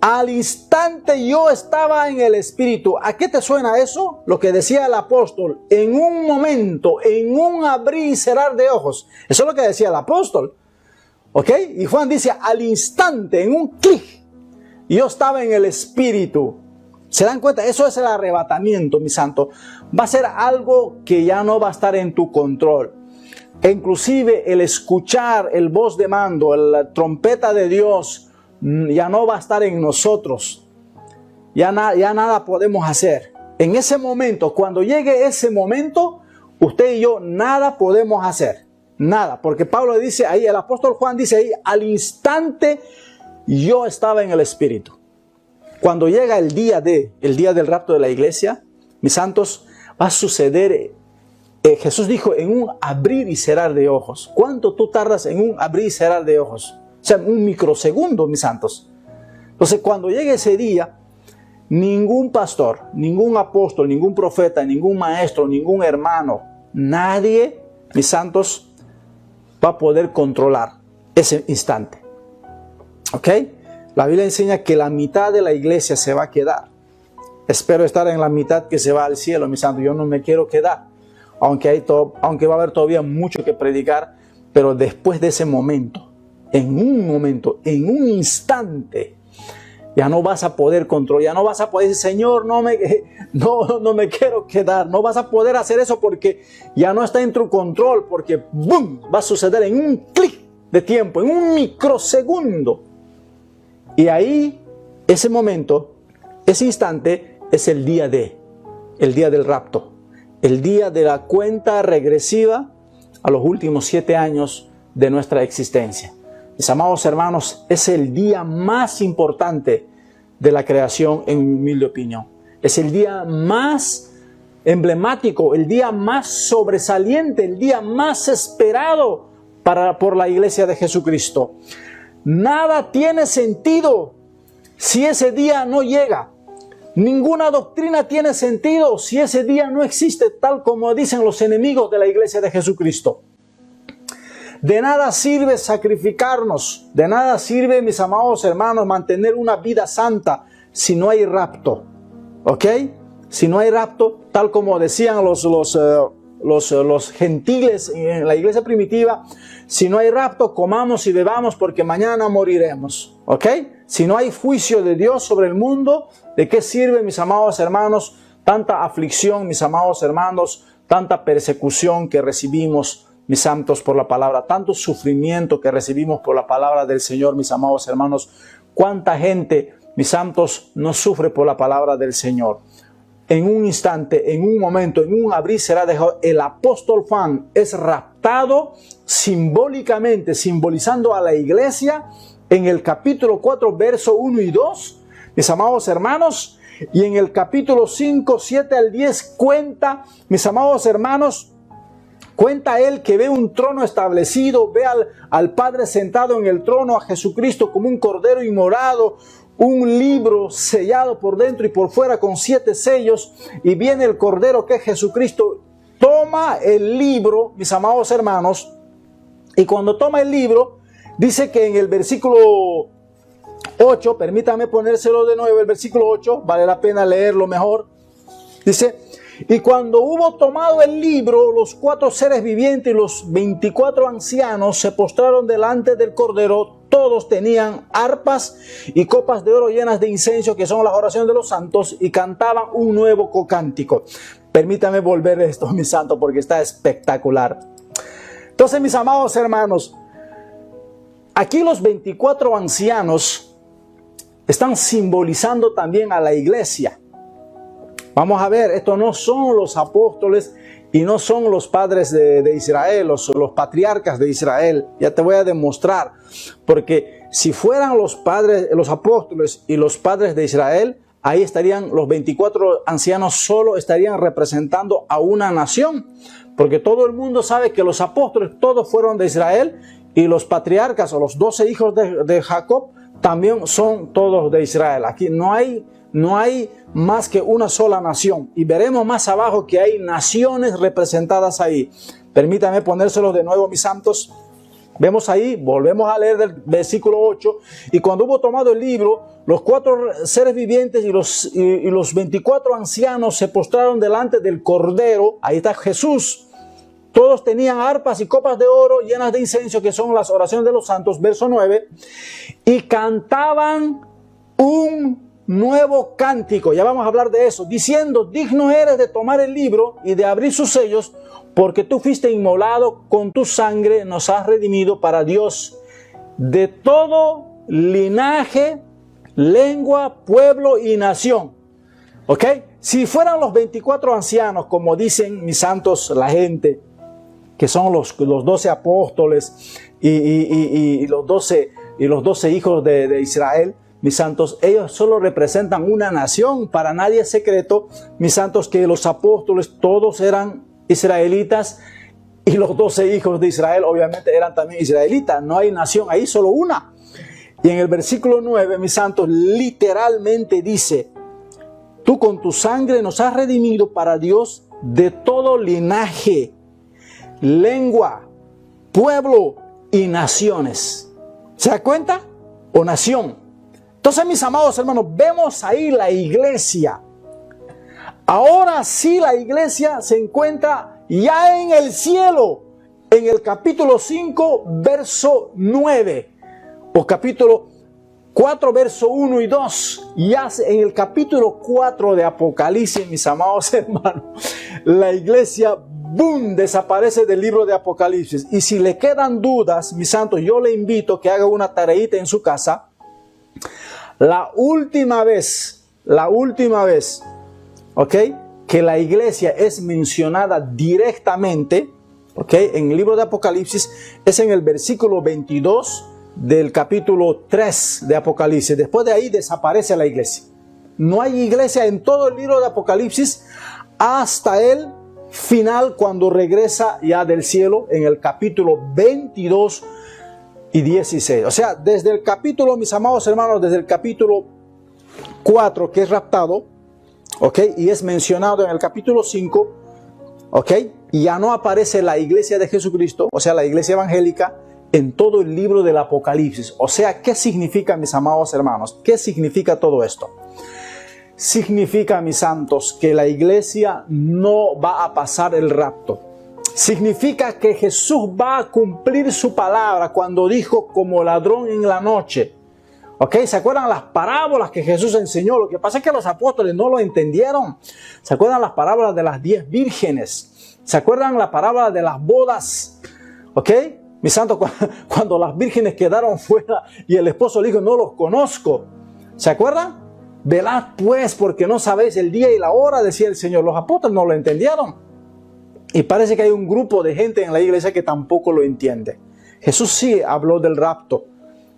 Al instante yo estaba en el Espíritu. ¿A qué te suena eso? Lo que decía el apóstol. En un momento, en un abrir y cerrar de ojos. Eso es lo que decía el apóstol. ¿Ok? Y Juan dice, al instante, en un clic, yo estaba en el Espíritu. ¿Se dan cuenta? Eso es el arrebatamiento, mi santo. Va a ser algo que ya no va a estar en tu control. E inclusive el escuchar el voz de mando, la trompeta de Dios, ya no va a estar en nosotros. Ya nada podemos hacer. En ese momento, cuando llegue ese momento, usted y yo nada podemos hacer. Nada, porque Pablo dice ahí, el apóstol Juan dice ahí, al instante yo estaba en el Espíritu. Cuando llega el día del rapto de la iglesia, mis santos, va a suceder, Jesús dijo, en un abrir y cerrar de ojos. ¿Cuánto tú tardas en un abrir y cerrar de ojos? O sea, un microsegundo, mis santos. Entonces, cuando llegue ese día, ningún pastor, ningún apóstol, ningún profeta, ningún maestro, ningún hermano, nadie, mis santos, va a poder controlar ese instante. ¿Ok? La Biblia enseña que la mitad de la iglesia se va a quedar. Espero estar en la mitad que se va al cielo, mis santos. Yo no me quiero quedar. Aunque va a haber todavía mucho que predicar. Pero después de ese momento, en un instante, ya no vas a poder controlar. Ya no vas a poder decir, Señor, no me quiero quedar. No vas a poder hacer eso porque ya no está en tu control. Porque ¡boom! Va a suceder en un clic de tiempo, en un microsegundo. Y ahí, ese momento, ese instante, es el día del rapto. El día de la cuenta regresiva a los últimos 7 años de nuestra existencia. Mis amados hermanos, es el día más importante de la creación, en mi humilde opinión. Es el día más emblemático, el día más sobresaliente, el día más esperado por la iglesia de Jesucristo. Nada tiene sentido si ese día no llega. Ninguna doctrina tiene sentido si ese día no existe, tal como dicen los enemigos de la iglesia de Jesucristo. De nada sirve sacrificarnos, de nada sirve, mis amados hermanos, mantener una vida santa si no hay rapto. ¿Ok? Si no hay rapto, tal como decían los gentiles en la iglesia primitiva, si no hay rapto, comamos y bebamos porque mañana moriremos. ¿Ok? Si no hay juicio de Dios sobre el mundo, ¿de qué sirve, mis amados hermanos, tanta aflicción, mis amados hermanos, tanta persecución que recibimos, mis santos, por la palabra, tanto sufrimiento que recibimos por la palabra del Señor, mis amados hermanos? ¿Cuánta gente, mis santos, no sufre por la palabra del Señor? En un instante, en un momento, en un abrir será dejado. El apóstol Juan es raptado simbólicamente, simbolizando a la iglesia en el capítulo 4, verso 1 y 2, mis amados hermanos, y en el capítulo 5, 7 al 10 cuenta, mis amados hermanos, cuenta él que ve un trono establecido, ve al Padre sentado en el trono, a Jesucristo como un cordero inmolado, un libro sellado por dentro y por fuera con 7 sellos, y viene el cordero que es Jesucristo, toma el libro, mis amados hermanos, y cuando toma el libro, dice que en el versículo 8, permítame ponérselo de nuevo, el versículo 8, vale la pena leerlo mejor, dice: y cuando hubo tomado el libro, los 4 seres vivientes y los 24 ancianos se postraron delante del Cordero. Todos tenían arpas y copas de oro llenas de incienso, que son las oraciones de los santos, y cantaban un nuevo cántico. Permítame volver esto, mis santos, porque está espectacular. Entonces, mis amados hermanos, aquí los 24 ancianos están simbolizando también a la iglesia. Vamos a ver, estos no son los apóstoles y no son los padres de Israel, los patriarcas de Israel. Ya te voy a demostrar, porque si fueran los padres, los apóstoles y los padres de Israel, ahí estarían los 24 ancianos, solo estarían representando a una nación, porque todo el mundo sabe que los apóstoles todos fueron de Israel, y los patriarcas o los 12 hijos de Jacob también son todos de Israel. Aquí no hay más que una sola nación, y veremos más abajo que hay naciones representadas ahí. Permítame ponérselo de nuevo, mis santos. Vemos ahí, volvemos a leer del versículo 8, y cuando hubo tomado el libro, los 4 seres vivientes y los 24 ancianos se postraron delante del Cordero. Ahí está Jesús. Todos tenían arpas y copas de oro llenas de incienso, que son las oraciones de los santos, verso 9, y cantaban un nuevo cántico, ya vamos a hablar de eso, diciendo: digno eres de tomar el libro y de abrir sus sellos, porque tú fuiste inmolado, con tu sangre nos has redimido para Dios de todo linaje, lengua, pueblo y nación. ¿Ok? Si fueran los 24 ancianos, como dicen mis santos, la gente, que son los 12 apóstoles y los 12 hijos de Israel, mis santos, ellos solo representan una nación. Para nadie es secreto, mis santos, que los apóstoles todos eran israelitas, y los 12 hijos de Israel obviamente eran también israelitas. No hay nación ahí, solo una. Y en el versículo 9, mis santos, literalmente dice: tú con tu sangre nos has redimido para Dios de todo linaje, lengua, pueblo y naciones. ¿Se da cuenta? O nación. Entonces, mis amados hermanos, vemos ahí la iglesia. Ahora sí, la iglesia se encuentra ya en el cielo, en el capítulo 5, verso 9, o capítulo 4, verso 1 y 2. Ya en el capítulo 4 de Apocalipsis, mis amados hermanos, la iglesia, ¡boom!, desaparece del libro de Apocalipsis. Y si le quedan dudas, mis santos, yo le invito a que haga una tareita en su casa. La última vez, ¿ok?, que la iglesia es mencionada directamente, ¿ok?, en el libro de Apocalipsis, es en el versículo 22 del capítulo 3 de Apocalipsis. Después de ahí desaparece la iglesia. No hay iglesia en todo el libro de Apocalipsis hasta el final, cuando regresa ya del cielo en el capítulo 22, y 16. O sea, desde el capítulo, mis amados hermanos, desde el capítulo 4, que es raptado, ¿ok? Y es mencionado en el capítulo 5, ¿ok? Y ya no aparece la iglesia de Jesucristo, o sea, la iglesia evangélica, en todo el libro del Apocalipsis. O sea, ¿qué significa, mis amados hermanos? ¿Qué significa todo esto? Significa, mis santos, que la iglesia no va a pasar el rapto. Significa que Jesús va a cumplir su palabra cuando dijo como ladrón en la noche. ¿Ok? ¿Se acuerdan las parábolas que Jesús enseñó? Lo que pasa es que los apóstoles no lo entendieron. ¿Se acuerdan las parábolas de las 10 vírgenes? ¿Se acuerdan la parábola de las bodas? ¿Ok? Mis santos, cuando las vírgenes quedaron fuera y el esposo le dijo, no los conozco. ¿Se acuerdan? Velad pues, porque no sabéis el día y la hora, decía el Señor. Los apóstoles no lo entendieron. Y parece que hay un grupo de gente en la iglesia que tampoco lo entiende. Jesús sí habló del rapto.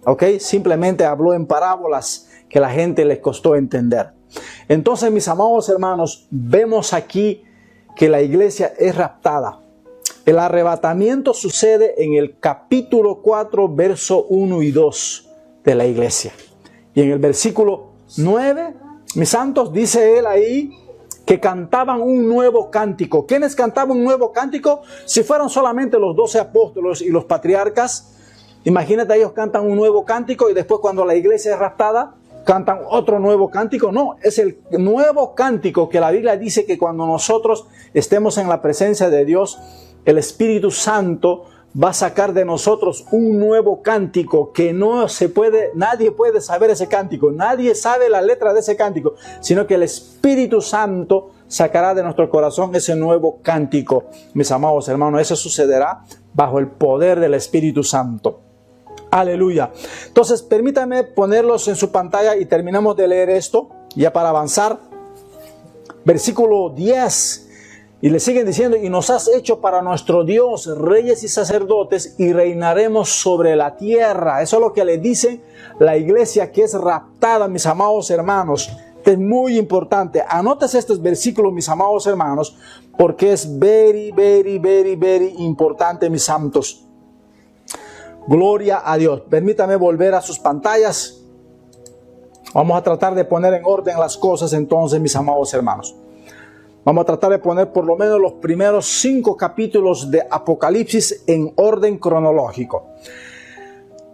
¿Ok? Simplemente habló en parábolas que la gente les costó entender. Entonces, mis amados hermanos, vemos aquí que la iglesia es raptada. El arrebatamiento sucede en el capítulo 4, verso 1 y 2 de la iglesia. Y en el versículo 9, mis santos, dice él ahí que cantaban un nuevo cántico. ¿Quiénes cantaban un nuevo cántico? Si fueran solamente los 12 apóstoles y los patriarcas, imagínate, ellos cantan un nuevo cántico y después cuando la iglesia es raptada, cantan otro nuevo cántico. No, es el nuevo cántico que la Biblia dice que cuando nosotros estemos en la presencia de Dios, el Espíritu Santo va a sacar de nosotros un nuevo cántico que no se puede, nadie puede saber ese cántico, nadie sabe la letra de ese cántico, sino que el Espíritu Santo sacará de nuestro corazón ese nuevo cántico. Mis amados hermanos, eso sucederá bajo el poder del Espíritu Santo. Aleluya. Entonces, permítanme ponerlos en su pantalla y terminamos de leer esto, ya para avanzar. Versículo 10. Y le siguen diciendo, y nos has hecho para nuestro Dios reyes y sacerdotes y reinaremos sobre la tierra. Eso es lo que le dice la iglesia que es raptada, mis amados hermanos. Esto es muy importante. Anótese estos versículos, mis amados hermanos, porque es very importante, mis santos. Gloria a Dios. Permítame volver a sus pantallas. Vamos a tratar de poner en orden las cosas entonces, mis amados hermanos. Vamos a tratar de poner por lo menos los primeros 5 capítulos de Apocalipsis en orden cronológico.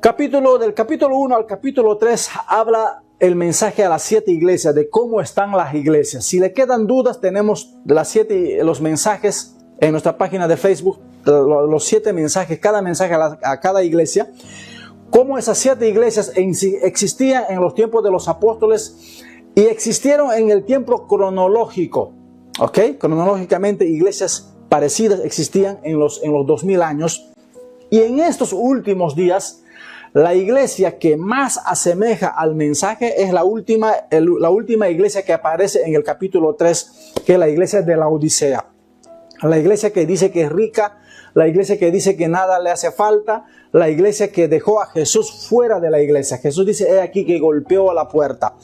Del capítulo 1 al capítulo 3 habla el mensaje a las 7 iglesias, de cómo están las iglesias. Si le quedan dudas, tenemos los mensajes en nuestra página de Facebook, los 7 mensajes, cada mensaje a cada iglesia. Cómo esas 7 iglesias existían en los tiempos de los apóstoles y existieron en el tiempo cronológico. ¿Ok? Cronológicamente, iglesias parecidas existían en los 2000 años. Y en estos últimos días, la iglesia que más asemeja al mensaje es la última iglesia que aparece en el capítulo 3, que es la iglesia de la Odisea. La iglesia que dice que es rica, la iglesia que dice que nada le hace falta, la iglesia que dejó a Jesús fuera de la iglesia. Jesús dice, he aquí que golpeó a la puerta.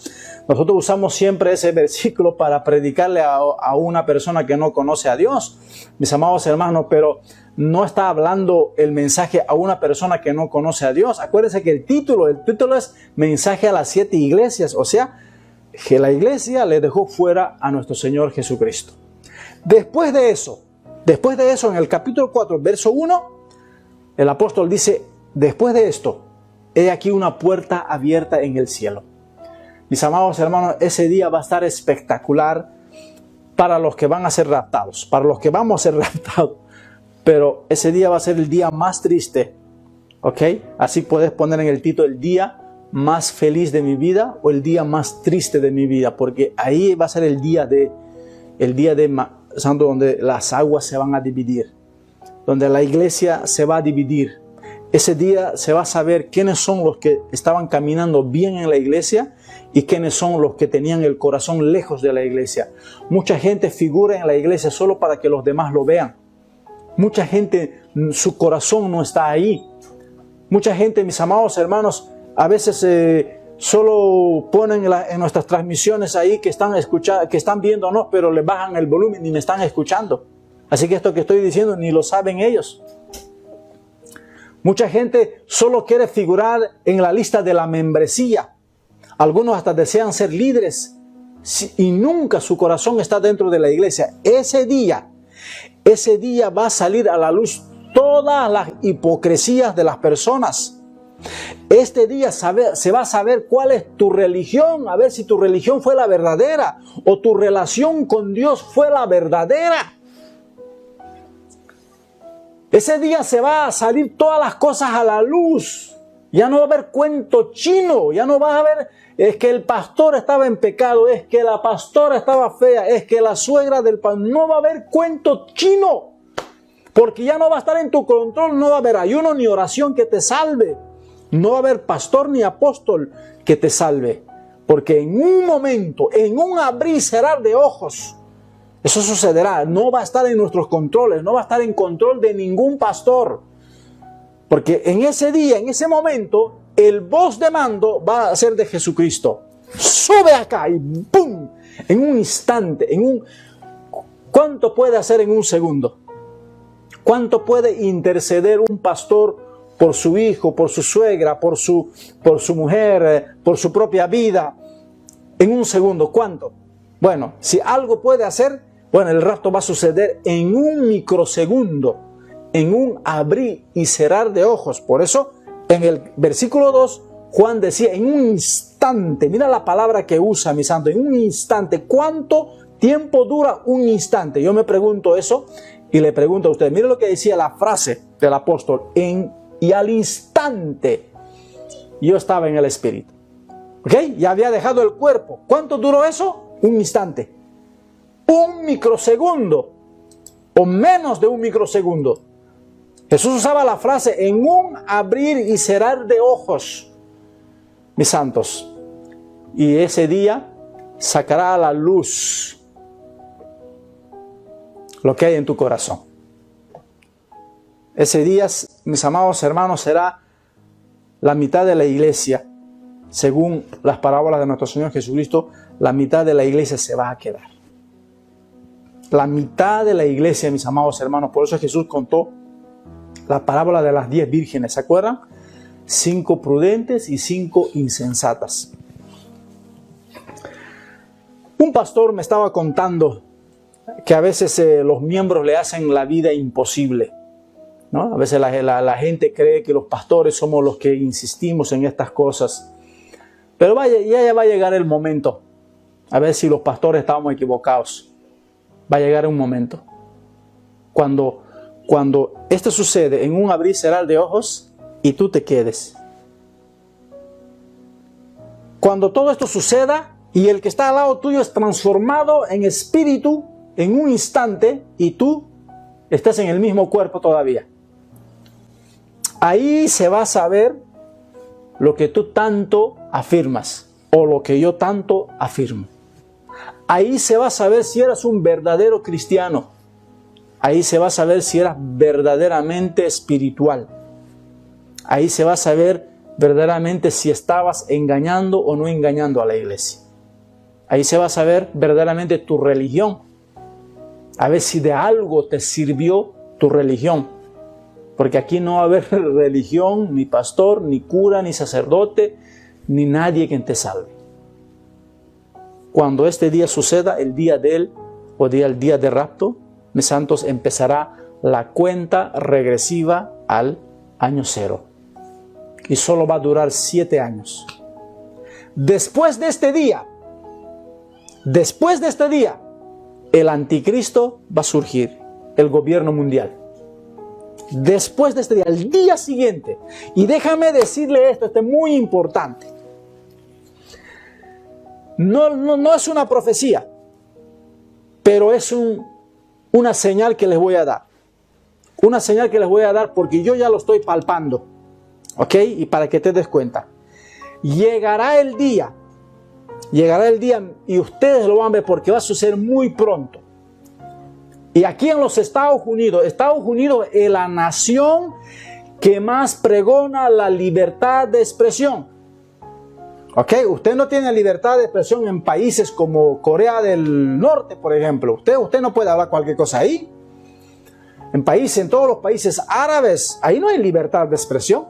Nosotros usamos siempre ese versículo para predicarle a una persona que no conoce a Dios, mis amados hermanos, pero no está hablando el mensaje a una persona que no conoce a Dios. Acuérdense que el título es mensaje a las 7 iglesias, o sea, que la iglesia le dejó fuera a nuestro Señor Jesucristo. Después de eso, en el capítulo 4, verso 1, el apóstol dice, después de esto, he aquí una puerta abierta en el cielo. Mis amados hermanos, ese día va a estar espectacular para los que van a ser raptados, para los que vamos a ser raptados. Pero ese día va a ser el día más triste, ¿ok? Así puedes poner en el título el día más feliz de mi vida o el día más triste de mi vida, porque ahí va a ser el día de Santo, donde las aguas se van a dividir, donde la iglesia se va a dividir. Ese día se va a saber quiénes son los que estaban caminando bien en la iglesia y quiénes son los que tenían el corazón lejos de la iglesia. Mucha gente figura en la iglesia solo para que los demás lo vean. Mucha gente, su corazón no está ahí. Mucha gente, mis amados hermanos, a veces solo ponen en nuestras transmisiones ahí que están viéndonos, pero le bajan el volumen y me están escuchando. Así que esto que estoy diciendo ni lo saben ellos. Mucha gente solo quiere figurar en la lista de la membresía. Algunos hasta desean ser líderes y nunca su corazón está dentro de la iglesia. Ese día va a salir a la luz todas las hipocresías de las personas. Este día se va a saber cuál es tu religión, a ver si tu religión fue la verdadera o tu relación con Dios fue la verdadera. Ese día se va a salir todas las cosas a la luz. Ya no va a haber cuento chino, ya no va a haber, es que el pastor estaba en pecado, es que la pastora estaba fea, es que la suegra del pastor, no va a haber cuento chino. Porque ya no va a estar en tu control, no va a haber ayuno ni oración que te salve. No va a haber pastor ni apóstol que te salve. Porque en un momento, en un abrir y cerrar de ojos, eso sucederá. No va a estar en nuestros controles, no va a estar en control de ningún pastor. Porque en ese día, en ese momento, el voz de mando va a ser de Jesucristo. Sube acá y ¡pum! En un instante, ¿cuánto puede hacer en un segundo? ¿Cuánto puede interceder un pastor por su hijo, por su suegra, por su mujer, por su propia vida? En un segundo, ¿cuánto? Bueno, si algo puede hacer, bueno, el rapto va a suceder en un microsegundo, en un abrir y cerrar de ojos. Por eso, en el versículo 2, Juan decía, en un instante, mira la palabra que usa, mi santo, en un instante. ¿Cuánto tiempo dura un instante? Yo me pregunto eso y le pregunto a usted, mire lo que decía la frase del apóstol, y al instante yo estaba en el Espíritu. ¿Ok? Ya había dejado el cuerpo. ¿Cuánto duró eso? Un instante. Un microsegundo o menos de un microsegundo. Jesús usaba la frase en un abrir y cerrar de ojos, mis santos. Y ese día sacará a la luz lo que hay en tu corazón. Ese día, mis amados hermanos, será la mitad de la iglesia. Según las parábolas de nuestro Señor Jesucristo, la mitad de la iglesia se va a quedar. La mitad de la iglesia, mis amados hermanos. Por eso Jesús contó la parábola de las 10 vírgenes. ¿Se acuerdan? 5 prudentes y 5 insensatas. Un pastor me estaba contando que a veces los miembros le hacen la vida imposible, ¿no? A veces la gente cree que los pastores somos los que insistimos en estas cosas. Pero ya va a llegar el momento. A ver si los pastores estábamos equivocados. Va a llegar un momento. Cuando esto sucede en un abrir y cerrar de ojos y tú te quedes. Cuando todo esto suceda y el que está al lado tuyo es transformado en espíritu en un instante y tú estás en el mismo cuerpo todavía. Ahí se va a saber lo que tú tanto afirmas o lo que yo tanto afirmo. Ahí se va a saber si eras un verdadero cristiano. Ahí se va a saber si eras verdaderamente espiritual. Ahí se va a saber verdaderamente si estabas engañando o no engañando a la iglesia. Ahí se va a saber verdaderamente tu religión. A ver si de algo te sirvió tu religión. Porque aquí no va a haber religión, ni pastor, ni cura, ni sacerdote, ni nadie que te salve. Cuando este día suceda, el día del día de rapto, mis santos, empezará la cuenta regresiva al año 0. Y solo va a durar 7 años. Después de este día, el anticristo va a surgir, el gobierno mundial. Después de este día, el día siguiente. Y déjame decirle esto es muy importante. No es una profecía, pero es una señal que les voy a dar. Una señal que les voy a dar porque yo ya lo estoy palpando. ¿Ok? Y para que te des cuenta. Llegará el día y ustedes lo van a ver porque va a suceder muy pronto. Y aquí en los Estados Unidos es la nación que más pregona la libertad de expresión. ¿Ok? Usted no tiene libertad de expresión en países como Corea del Norte, por ejemplo. Usted no puede hablar cualquier cosa ahí. en todos los países árabes, ahí no hay libertad de expresión.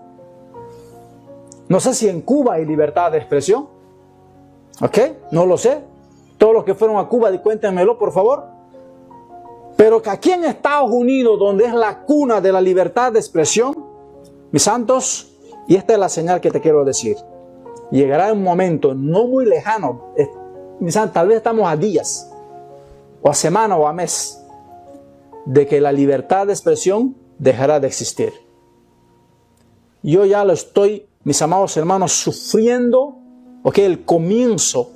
No sé si en Cuba hay libertad de expresión. ¿Ok? No lo sé. Todos los que fueron a Cuba, cuéntenmelo, por favor. Pero que aquí en Estados Unidos, donde es la cuna de la libertad de expresión, mis santos, y esta es la señal que te quiero decir, llegará un momento no muy lejano, mis santos, tal vez estamos a días, o a semana, o a mes, de que la libertad de expresión dejará de existir. Yo ya lo estoy, mis amados hermanos, sufriendo, el comienzo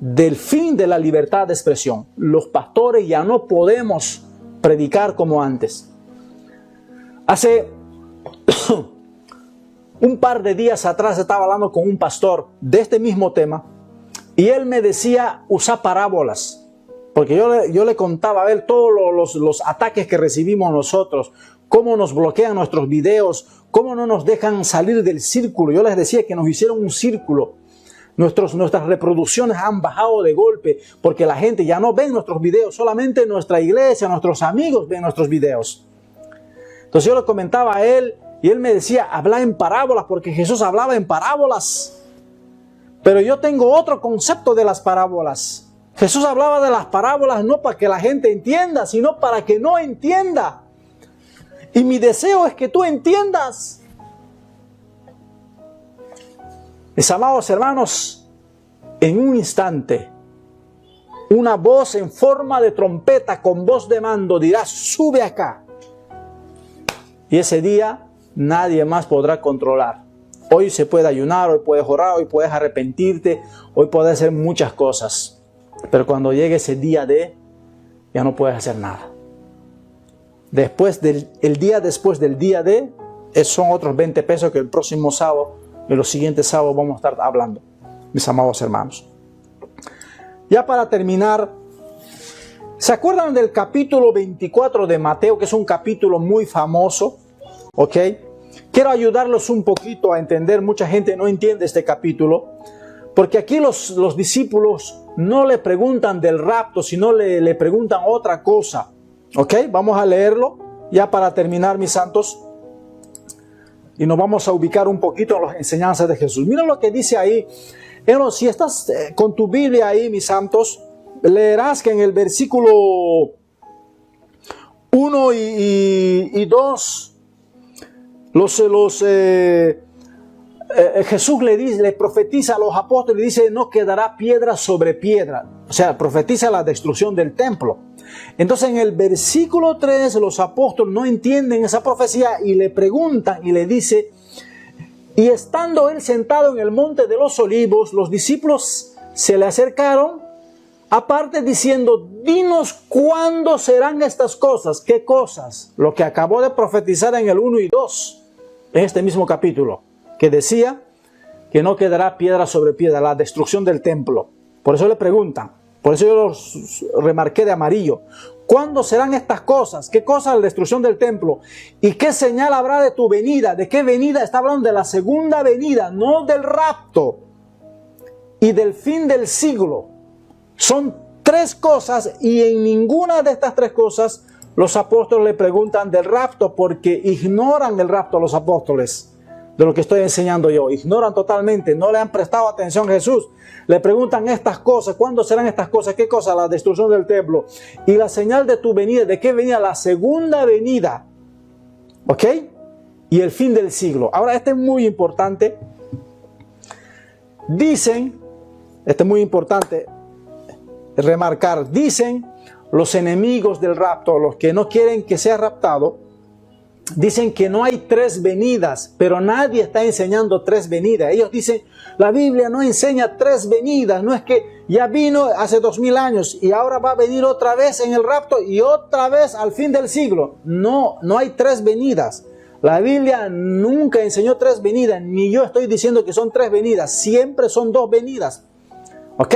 del fin de la libertad de expresión. Los pastores ya no podemos predicar como antes. Hace un par de días atrás estaba hablando con un pastor de este mismo tema y él me decía usar parábolas, porque yo le contaba a él todos los ataques que recibimos nosotros, cómo nos bloquean nuestros videos, cómo no nos dejan salir del círculo. Yo les decía que nos hicieron un círculo. Nuestras reproducciones han bajado de golpe porque la gente ya no ve nuestros videos, solamente nuestra iglesia, nuestros amigos ven nuestros videos. Entonces yo le comentaba a él y él me decía, habla en parábolas, porque Jesús hablaba en parábolas. Pero yo tengo otro concepto de las parábolas. Jesús hablaba de las parábolas no para que la gente entienda, sino para que no entienda. Y mi deseo es que tú entiendas. Mis amados hermanos, en un instante, una voz en forma de trompeta con voz de mando dirá, sube acá. Y ese día nadie más podrá controlar. Hoy se puede ayunar, hoy puedes orar, hoy puedes arrepentirte, hoy puedes hacer muchas cosas. Pero cuando llegue ese día ya no puedes hacer nada. El día después del día son otros 20 pesos que el próximo sábado, en los siguientes sábados vamos a estar hablando, mis amados hermanos. Ya para terminar, ¿se acuerdan del capítulo 24 de Mateo, que es un capítulo muy famoso? ¿Ok? Quiero ayudarlos un poquito a entender. Mucha gente no entiende este capítulo, porque aquí los discípulos no le preguntan del rapto, sino le preguntan otra cosa. ¿Ok? Vamos a leerlo ya para terminar, mis santos. Y nos vamos a ubicar un poquito en las enseñanzas de Jesús. Mira lo que dice ahí. Si estás con tu Biblia ahí, mis santos, leerás que en el versículo 1 y 2, Jesús le profetiza a los apóstoles, le dice, no quedará piedra sobre piedra. O sea, profetiza la destrucción del templo. Entonces en el versículo 3 los apóstoles no entienden esa profecía y le preguntan y le dice, y estando él sentado en el monte de los olivos, los discípulos se le acercaron aparte diciendo, dinos cuándo serán estas cosas. ¿Qué cosas? Lo que acabó de profetizar en el 1 y 2, en este mismo capítulo, que decía que no quedará piedra sobre piedra, la destrucción del templo. Por eso le preguntan, por eso yo los remarqué de amarillo. ¿Cuándo serán estas cosas? ¿Qué cosa? La destrucción del templo. ¿Y qué señal habrá de tu venida? ¿De qué venida? Está hablando de la segunda venida, no del rapto. Y del fin del siglo. Son tres cosas y en ninguna de estas tres cosas los apóstoles le preguntan del rapto, porque ignoran el rapto los apóstoles. De lo que estoy enseñando yo, ignoran totalmente, no le han prestado atención a Jesús. Le preguntan estas cosas, ¿cuándo serán estas cosas? ¿Qué cosa? La destrucción del templo. Y la señal de tu venida, ¿de qué venida? La segunda venida. ¿Ok? Y el fin del siglo. Ahora, este es muy importante. Dicen, este es muy importante remarcar, dicen los enemigos del rapto, los que no quieren que sea raptado, dicen que no hay tres venidas, pero nadie está enseñando tres venidas. Ellos dicen, la Biblia no enseña tres venidas, no es que ya vino hace 2000 años y ahora va a venir otra vez en el rapto y otra vez al fin del siglo. No, no hay tres venidas. La Biblia nunca enseñó tres venidas, ni yo estoy diciendo que son tres venidas, siempre son dos venidas. ¿Ok?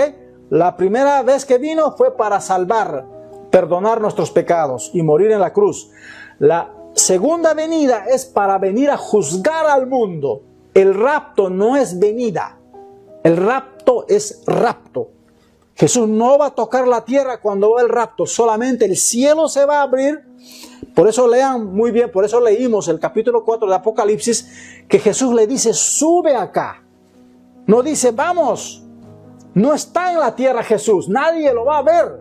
La primera vez que vino fue para salvar, perdonar nuestros pecados y morir en la cruz. La segunda venida es para venir a juzgar al mundo. El rapto no es venida. El rapto es rapto. Jesús no va a tocar la tierra cuando va el rapto. Solamente el cielo se va a abrir Por eso lean muy bien, por eso leímos el capítulo 4 de Apocalipsis, que Jesús le dice, sube acá. No dice, vamos. No está en la tierra Jesús, nadie lo va a ver.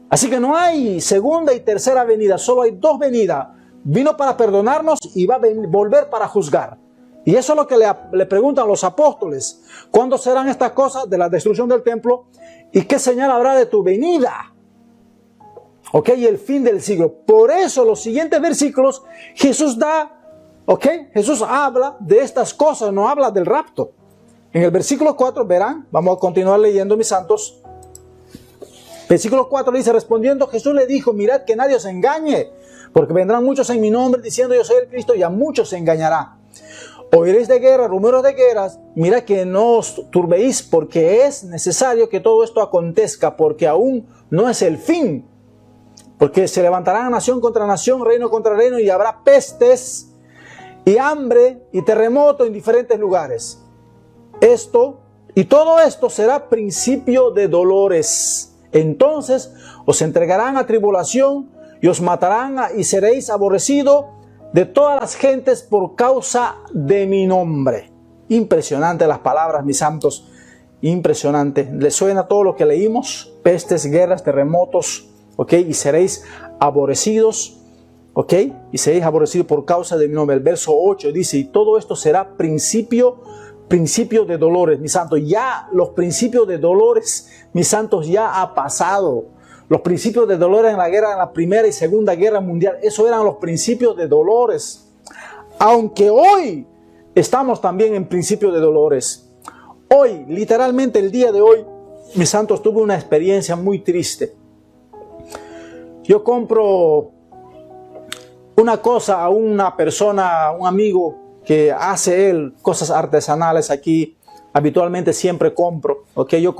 Así que no hay segunda y tercera venida, solo hay dos venidas. Vino para perdonarnos y va a volver para juzgar. Y eso es lo que le preguntan los apóstoles. ¿Cuándo serán estas cosas de la destrucción del templo? ¿Y qué señal habrá de tu venida? ¿Ok? Y el fin del siglo. Por eso los siguientes versículos Jesús Jesús habla de estas cosas, no habla del rapto. En el versículo 4, verán, vamos a continuar leyendo, mis santos. Versículo 4 dice, respondiendo Jesús le dijo, mirad que nadie os engañe, porque vendrán muchos en mi nombre diciendo yo soy el Cristo y a muchos se engañará. Oiréis de guerra, rumores de guerras, mirad que no os turbéis, porque es necesario que todo esto acontezca, porque aún no es el fin. Porque se levantarán nación contra nación, reino contra reino, y habrá pestes y hambre y terremoto en diferentes lugares. Todo esto será principio de dolores. Entonces os entregarán a tribulación y os matarán y seréis aborrecidos de todas las gentes por causa de mi nombre. Impresionante las palabras, mis santos. Impresionante. ¿Les suena todo lo que leímos? Pestes, guerras, terremotos. ¿Ok? Y seréis aborrecidos. ¿Ok? Y seréis aborrecidos por causa de mi nombre. El verso 8 dice, y todo esto será principio de dolores, mis santos. Ya los principios de dolores, mis santos, ya ha pasado. Los principios de dolores en la Primera y Segunda Guerra Mundial, eso eran los principios de dolores. Aunque hoy estamos también en principios de dolores. Hoy, literalmente el día de hoy, mis santos, tuve una experiencia muy triste. Yo compro una cosa a una persona, a un amigo que hace él cosas artesanales aquí. Habitualmente siempre compro, ¿ok? Yo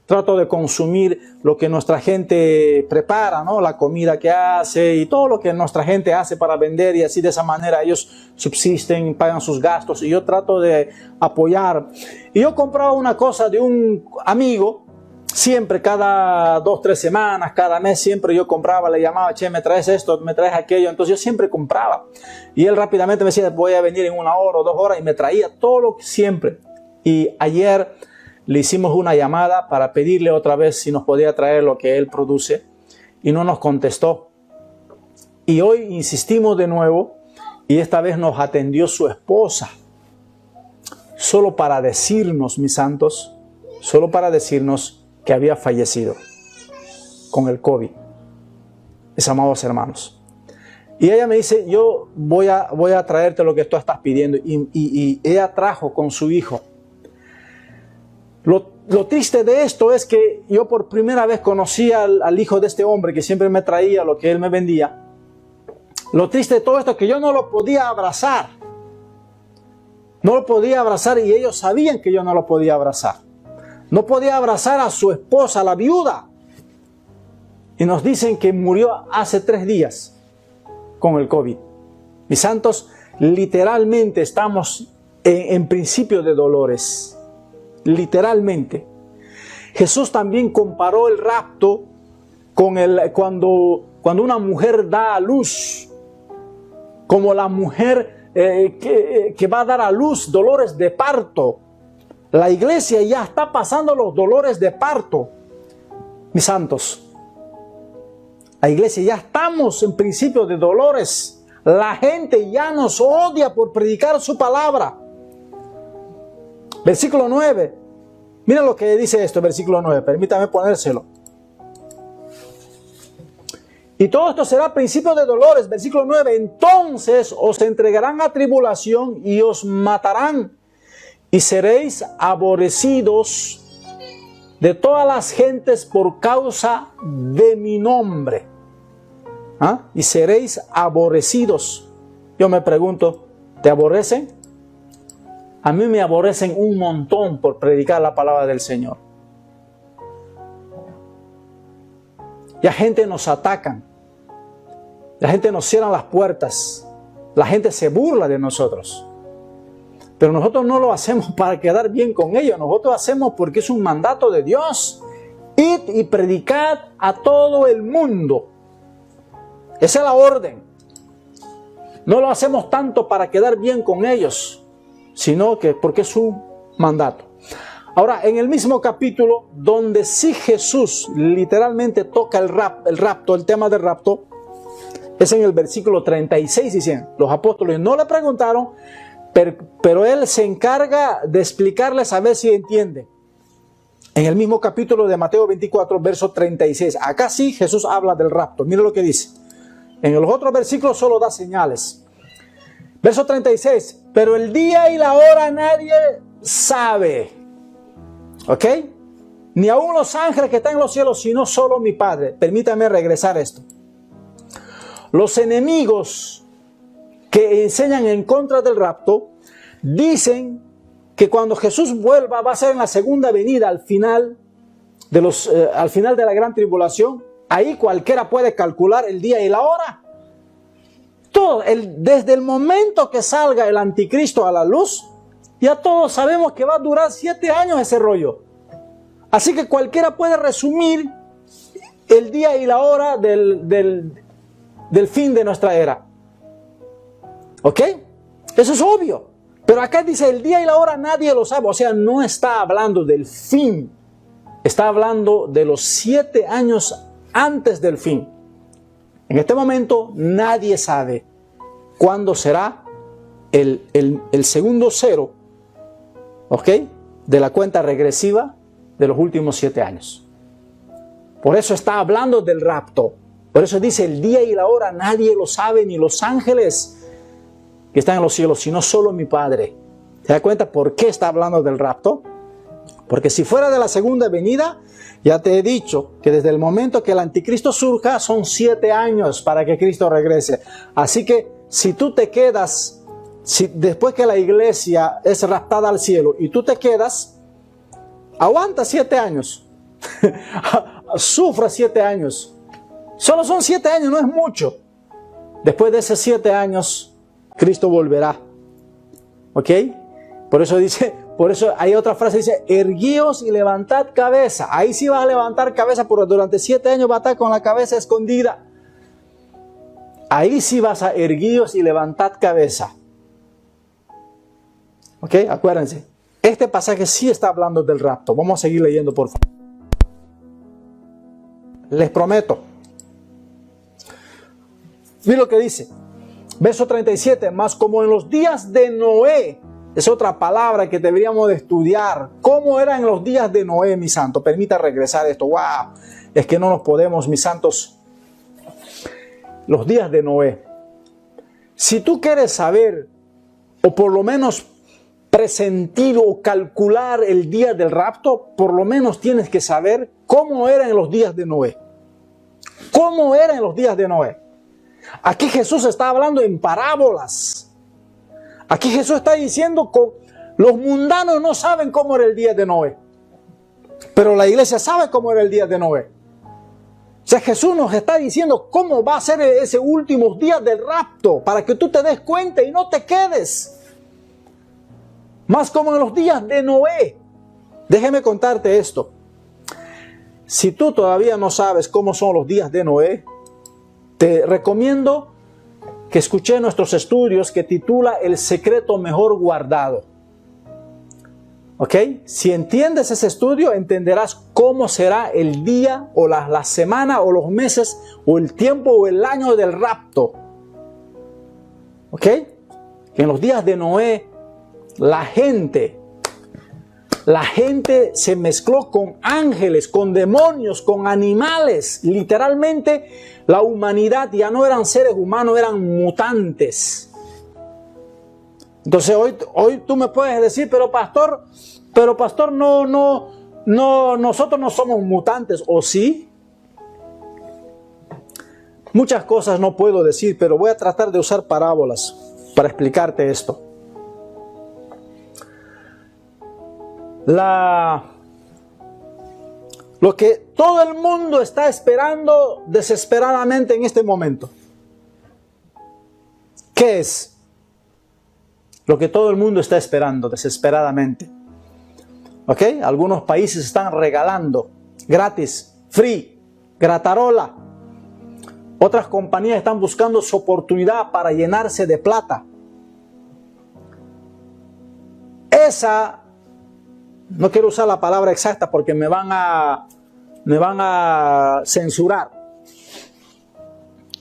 trato de consumir lo que nuestra gente prepara, ¿no? La comida que hace y todo lo que nuestra gente hace para vender, y así de esa manera ellos subsisten, pagan sus gastos, y yo trato de apoyar. Y yo compraba una cosa de un amigo, siempre cada 2, 3 semanas, cada mes, siempre yo compraba, le llamaba, che, me traes esto, me traes aquello. Entonces yo siempre compraba. Y él rápidamente me decía, voy a venir en 1 hora o 2 horas, y me traía todo lo que siempre. Y ayer le hicimos una llamada para pedirle otra vez si nos podía traer lo que él produce, y no nos contestó. Y hoy insistimos de nuevo, y esta vez nos atendió su esposa, solo para decirnos, mis santos, solo para decirnos que había fallecido con el COVID, mis amados hermanos. Y ella me dice, yo voy a traerte lo que tú estás pidiendo, y ella trajo con su hijo. Lo triste de esto es que yo por primera vez conocí al hijo de este hombre que siempre me traía lo que él me vendía. Lo triste de todo esto es que yo no lo podía abrazar. No lo podía abrazar, y ellos sabían que yo no lo podía abrazar. No podía abrazar a su esposa, la viuda. Y nos dicen que murió hace 3 días con el COVID. Mis santos, literalmente estamos en principio de dolores. Literalmente. Jesús también comparó el rapto con cuando una mujer da a luz, como la mujer que va a dar a luz, dolores de parto. La iglesia ya está pasando los dolores de parto, mis santos. La iglesia ya estamos en principio de dolores. La gente ya nos odia por predicar su palabra. Versículo 9. Mira lo que dice esto, versículo 9. Permítame ponérselo. Y todo esto será principio de dolores. Versículo 9. Entonces os entregarán a tribulación y os matarán. Y seréis aborrecidos de todas las gentes por causa de mi nombre. ¿Ah? Y seréis aborrecidos. Yo me pregunto, ¿te aborrecen? A mí me aborrecen un montón por predicar la palabra del Señor. La gente nos atacan. La gente nos cierra las puertas. La gente se burla de nosotros. Pero nosotros no lo hacemos para quedar bien con ellos. Nosotros lo hacemos porque es un mandato de Dios. Id y predicad a todo el mundo. Esa es la orden. No lo hacemos tanto para quedar bien con ellos, sino que porque es un mandato. Ahora, en el mismo capítulo, donde sí Jesús literalmente toca el rapto, el tema del rapto, es en el versículo 36 y 100. Los apóstoles no le preguntaron, pero él se encarga de explicarles a ver si entienden. En el mismo capítulo de Mateo 24, verso 36. Acá sí Jesús habla del rapto. Mira lo que dice. En los otros versículos solo da señales. Verso 36. Pero el día y la hora nadie sabe. ¿Ok? Ni aun los ángeles que están en los cielos, sino solo mi Padre. Permítame regresar a esto. Los enemigos que enseñan en contra del rapto dicen que cuando Jesús vuelva va a ser en la segunda venida al final de la gran tribulación. Ahí cualquiera puede calcular el día y la hora. Desde el momento que salga el anticristo a la luz, ya todos sabemos que va a durar 7 años ese rollo. Así que cualquiera puede resumir el día y la hora del fin de nuestra era. ¿Ok? Eso es obvio. Pero acá dice el día y la hora nadie lo sabe. O sea, no está hablando del fin. Está hablando de los 7 años antes del fin. En este momento nadie sabe cuándo será el segundo cero, ¿ok?, de la cuenta regresiva de los últimos 7 años. Por eso está hablando del rapto. Por eso dice el día y la hora nadie lo sabe, ni los ángeles que están en los cielos, sino solo mi Padre. ¿Se da cuenta por qué está hablando del rapto? Porque si fuera de la segunda venida, ya te he dicho que desde el momento que el anticristo surja son 7 años para que Cristo regrese. Así que si tú te quedas, después que la iglesia es raptada al cielo y tú te quedas, aguanta 7 años, sufra 7 años. Solo son 7 años, no es mucho. Después de esos 7 años, Cristo volverá. ¿Ok? Por eso hay otra frase que dice, erguíos y levantad cabeza. Ahí sí vas a levantar cabeza, porque durante 7 años vas a estar con la cabeza escondida. Ahí sí vas a erguíos y levantad cabeza. ¿Ok? Acuérdense. Este pasaje sí está hablando del rapto. Vamos a seguir leyendo, por favor. Les prometo. Mira lo que dice. Verso 37. Mas como en los días de Noé. Es otra palabra que deberíamos de estudiar. ¿Cómo eran los días de Noé, mi santo? Permita regresar esto. ¡Wow! Es que no nos podemos, mis santos. Los días de Noé. Si tú quieres saber, o por lo menos presentir o calcular el día del rapto, por lo menos tienes que saber cómo eran los días de Noé. ¿Cómo eran los días de Noé? Aquí Jesús está hablando en parábolas. Aquí Jesús está diciendo que los mundanos no saben cómo era el día de Noé. Pero la iglesia sabe cómo era el día de Noé. O sea, Jesús nos está diciendo cómo va a ser ese últimos días del rapto, para que tú te des cuenta y no te quedes. Más como en los días de Noé. Déjeme contarte esto. Si tú todavía no sabes cómo son los días de Noé, te recomiendo que escuché nuestros estudios que titula El secreto mejor guardado. ¿Ok? Si entiendes ese estudio, entenderás cómo será el día o la semana o los meses o el tiempo o el año del rapto. ¿Ok? Que en los días de Noé la gente se mezcló con ángeles, con demonios, con animales. Literalmente la humanidad ya no eran seres humanos, eran mutantes. Entonces hoy tú me puedes decir, pero pastor, nosotros no somos mutantes, ¿o sí? Muchas cosas no puedo decir, pero voy a tratar de usar parábolas para explicarte esto. Lo que todo el mundo está esperando desesperadamente en este momento. ¿Qué es? Lo que todo el mundo está esperando desesperadamente. ¿Ok? Algunos países están regalando gratis, free, gratarola, Otras compañías están buscando su oportunidad para llenarse de plata. Esa, no quiero usar la palabra exacta porque me van a censurar.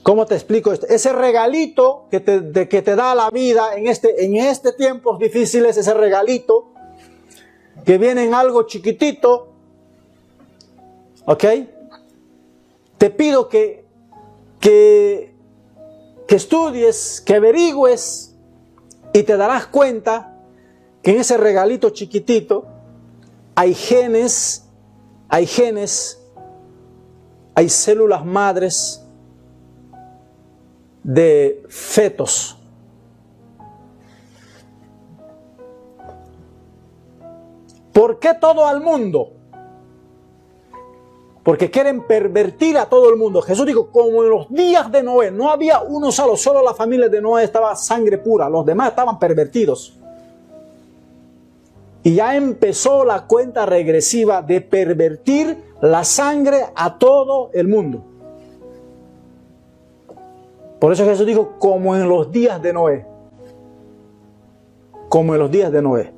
¿Cómo te explico esto? Ese regalito que te da la vida en este tiempos difíciles, ese regalito que viene en algo chiquitito, ¿ok? Te pido que estudies, que averigües y te darás cuenta que en ese regalito chiquitito hay genes, hay células madres de fetos. ¿Por qué todo al mundo? Porque quieren pervertir a todo el mundo. Jesús dijo, como en los días de Noé, no había uno solo la familia de Noé estaba sangre pura, los demás estaban pervertidos. Y ya empezó la cuenta regresiva de pervertir la sangre a todo el mundo. Por eso Jesús dijo, como en los días de Noé. Como en los días de Noé.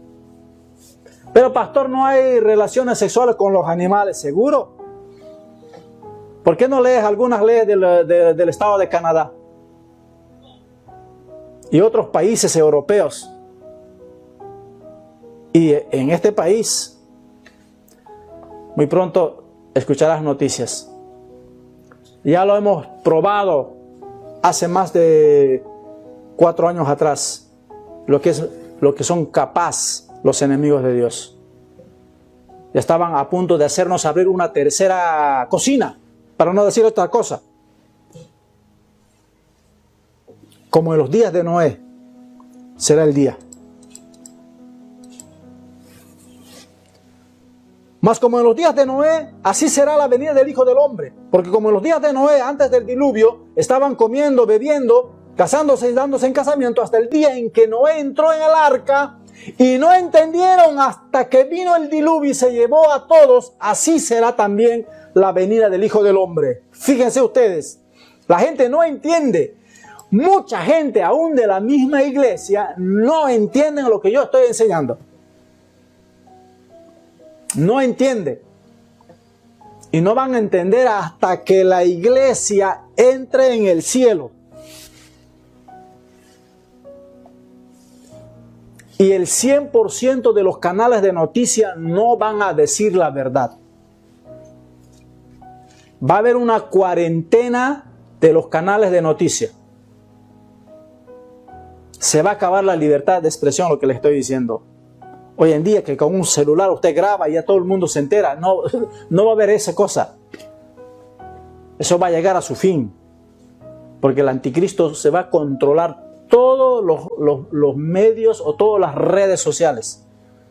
Pero pastor, no hay relaciones sexuales con los animales, ¿seguro? ¿Por qué no lees algunas leyes del estado de Canadá? Y otros países europeos. Y en este país, muy pronto escucharás noticias. Ya lo hemos probado hace más de 4 años atrás, lo que son capaces los enemigos de Dios. Ya estaban a punto de hacernos abrir una tercera cocina, para no decir otra cosa. Como en los días de Noé, será el día. Mas como en los días de Noé, así será la venida del Hijo del Hombre. Porque como en los días de Noé, antes del diluvio, estaban comiendo, bebiendo, casándose y dándose en casamiento, hasta el día en que Noé entró en el arca, y no entendieron hasta que vino el diluvio y se llevó a todos, así será también la venida del Hijo del Hombre. Fíjense ustedes, la gente no entiende. Mucha gente, aún de la misma iglesia, no entienden lo que yo estoy enseñando. No entiende. Y no van a entender hasta que la iglesia entre en el cielo. Y el 100% de los canales de noticias no van a decir la verdad. Va a haber una cuarentena de los canales de noticias. Se va a acabar la libertad de expresión, lo que les estoy diciendo. Hoy en día que con un celular usted graba y ya todo el mundo se entera. No va a haber esa cosa. Eso va a llegar a su fin. Porque el anticristo se va a controlar todos los medios o todas las redes sociales.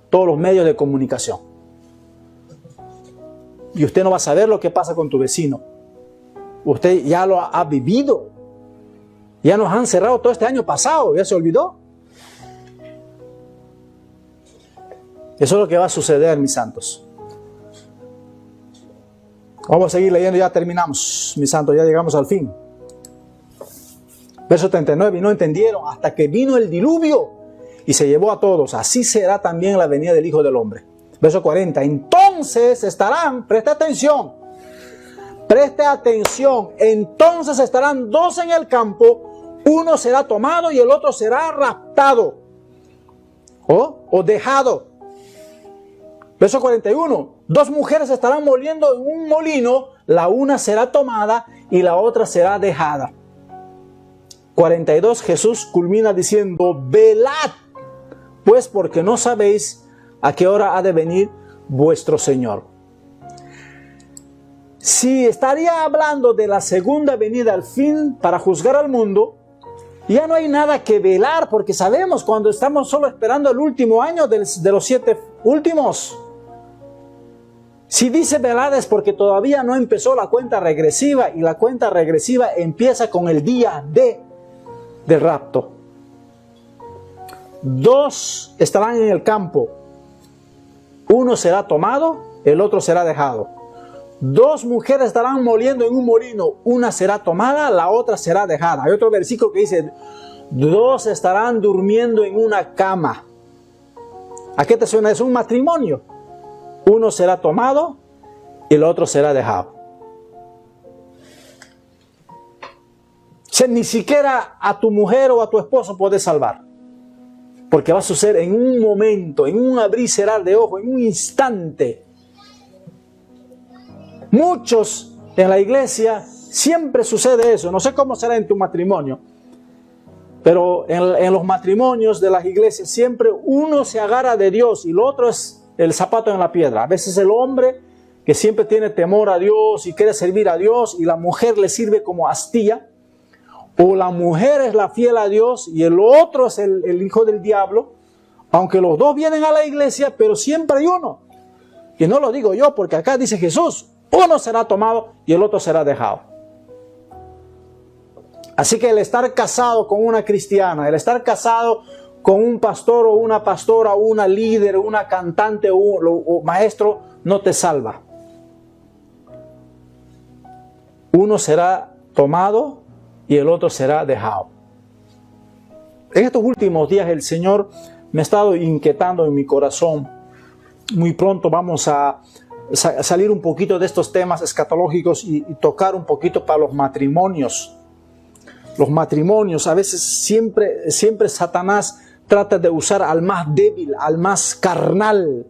Todos los medios de comunicación. Y usted no va a saber lo que pasa con tu vecino. Usted ya lo ha vivido. Ya nos han cerrado todo este año pasado. ¿Ya se olvidó? Eso es lo que va a suceder, mis santos. Vamos a seguir leyendo, ya terminamos, mis santos, ya llegamos al fin. Verso 39, y no entendieron hasta que vino el diluvio y se llevó a todos. Así será también la venida del Hijo del Hombre. Verso 40, entonces estarán, preste atención, entonces estarán 2 en el campo, uno será tomado y el otro será raptado o dejado. Verso 41, 2 mujeres estarán moliendo en un molino, la una será tomada y la otra será dejada. 42, Jesús culmina diciendo, velad, pues porque no sabéis a qué hora ha de venir vuestro Señor. Si estaría hablando de la segunda venida al fin para juzgar al mundo, ya no hay nada que velar, porque sabemos cuando estamos solo esperando el último año de los 7 últimos. Si dice velad es porque todavía no empezó la cuenta regresiva, y la cuenta regresiva empieza con el día del rapto. 2 estarán en el campo, uno será tomado, el otro será dejado. 2 mujeres estarán moliendo en un molino, una será tomada, la otra será dejada. Hay otro versículo que dice, 2 estarán durmiendo en una cama. ¿A qué te suena? Es un matrimonio. Uno será tomado y el otro será dejado. O sea, ni siquiera a tu mujer o a tu esposo puedes salvar. Porque va a suceder en un momento, en un abrir y cerrar de ojos, en un instante. Muchos en la iglesia siempre sucede eso. No sé cómo será en tu matrimonio, pero en los matrimonios de las iglesias siempre uno se agarra de Dios y lo otro es el zapato en la piedra. A veces el hombre que siempre tiene temor a Dios y quiere servir a Dios y la mujer le sirve como astilla, o la mujer es la fiel a Dios y el otro es el hijo del diablo, aunque los dos vienen a la iglesia, pero siempre hay uno. Y no lo digo yo, porque acá dice Jesús, uno será tomado y el otro será dejado. Así que el estar casado con una cristiana, el estar casado con un pastor o una pastora, o una líder, una cantante o maestro, no te salva. Uno será tomado y el otro será dejado. En estos últimos días el Señor me ha estado inquietando en mi corazón. Muy pronto vamos a salir un poquito de estos temas escatológicos y tocar un poquito para los matrimonios. Los matrimonios, a veces siempre Satanás trata de usar al más débil, al más carnal,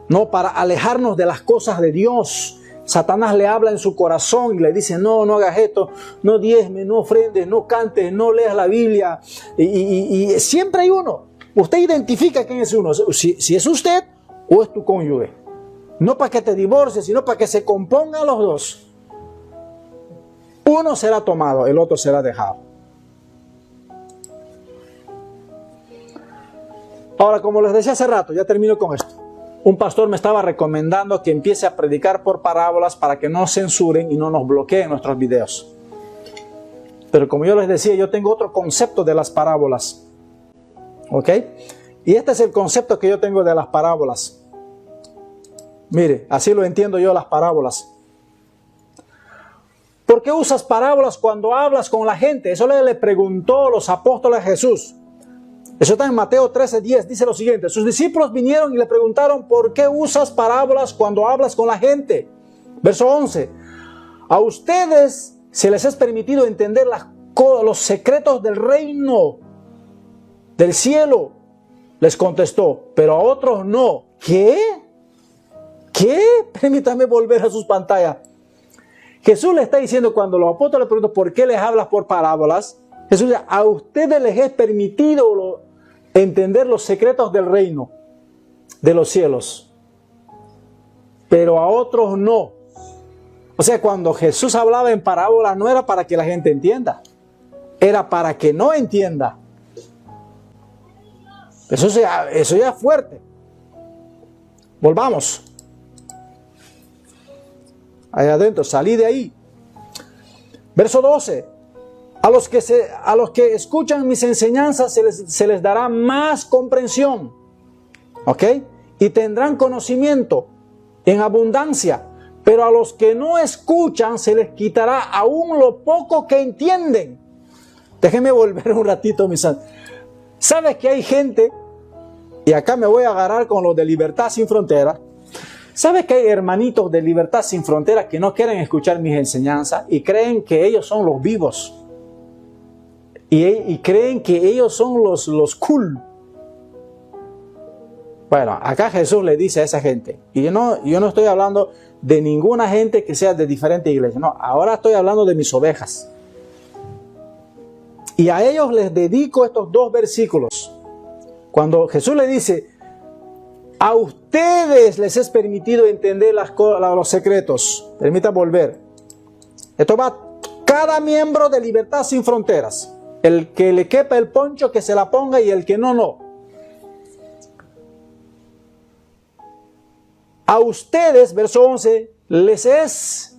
¿no? Para alejarnos de las cosas de Dios. Satanás le habla en su corazón y le dice, no hagas esto, no diezmes, no ofrendes, no cantes, no leas la Biblia. Y siempre hay uno. Usted identifica quién es uno, si es usted o es tu cónyuge. No para que te divorcies, sino para que se compongan los dos. Uno será tomado, el otro será dejado. Ahora, como les decía hace rato, ya termino con esto. Un pastor me estaba recomendando que empiece a predicar por parábolas para que no censuren y no nos bloqueen nuestros videos. Pero como yo les decía, yo tengo otro concepto de las parábolas. ¿Ok? Y este es el concepto que yo tengo de las parábolas. Mire, así lo entiendo yo las parábolas. ¿Por qué usas parábolas cuando hablas con la gente? Eso le preguntó los apóstoles a Jesús. Eso está en Mateo 13:10, dice lo siguiente. Sus discípulos vinieron y le preguntaron, ¿por qué usas parábolas cuando hablas con la gente? Verso 11. A ustedes se les es permitido entender los secretos del reino del cielo. Les contestó, pero a otros no. ¿Qué? ¿Qué? Permítame volver a sus pantallas. Jesús le está diciendo cuando los apóstoles le preguntan, ¿por qué les hablas por parábolas? Jesús dice, a ustedes les es permitido entender los secretos del reino, de los cielos, pero a otros no. O sea, cuando Jesús hablaba en parábolas no era para que la gente entienda, era para que no entienda. Eso ya es fuerte. Volvamos. Ahí adentro, salí de ahí. Verso 12. A los que escuchan mis enseñanzas se les dará más comprensión. ¿Ok? Y tendrán conocimiento en abundancia. Pero a los que no escuchan se les quitará aún lo poco que entienden. Déjenme volver un ratito, mis amigos. ¿Sabes que hay gente? Y acá me voy a agarrar con los de Libertad Sin Fronteras. ¿Sabes que hay hermanitos de Libertad Sin Fronteras que no quieren escuchar mis enseñanzas y creen que ellos son los vivos? Y creen que ellos son los cool. Bueno, acá Jesús le dice a esa gente, y yo no estoy hablando de ninguna gente que sea de diferente iglesia, no, ahora estoy hablando de mis ovejas. Y a ellos les dedico estos 2 versículos. Cuando Jesús le dice, a ustedes les es permitido entender los secretos. Permítanme volver. Esto va cada miembro de Libertad Sin Fronteras. El que le quepa el poncho, que se la ponga, y el que no. A ustedes, verso 11,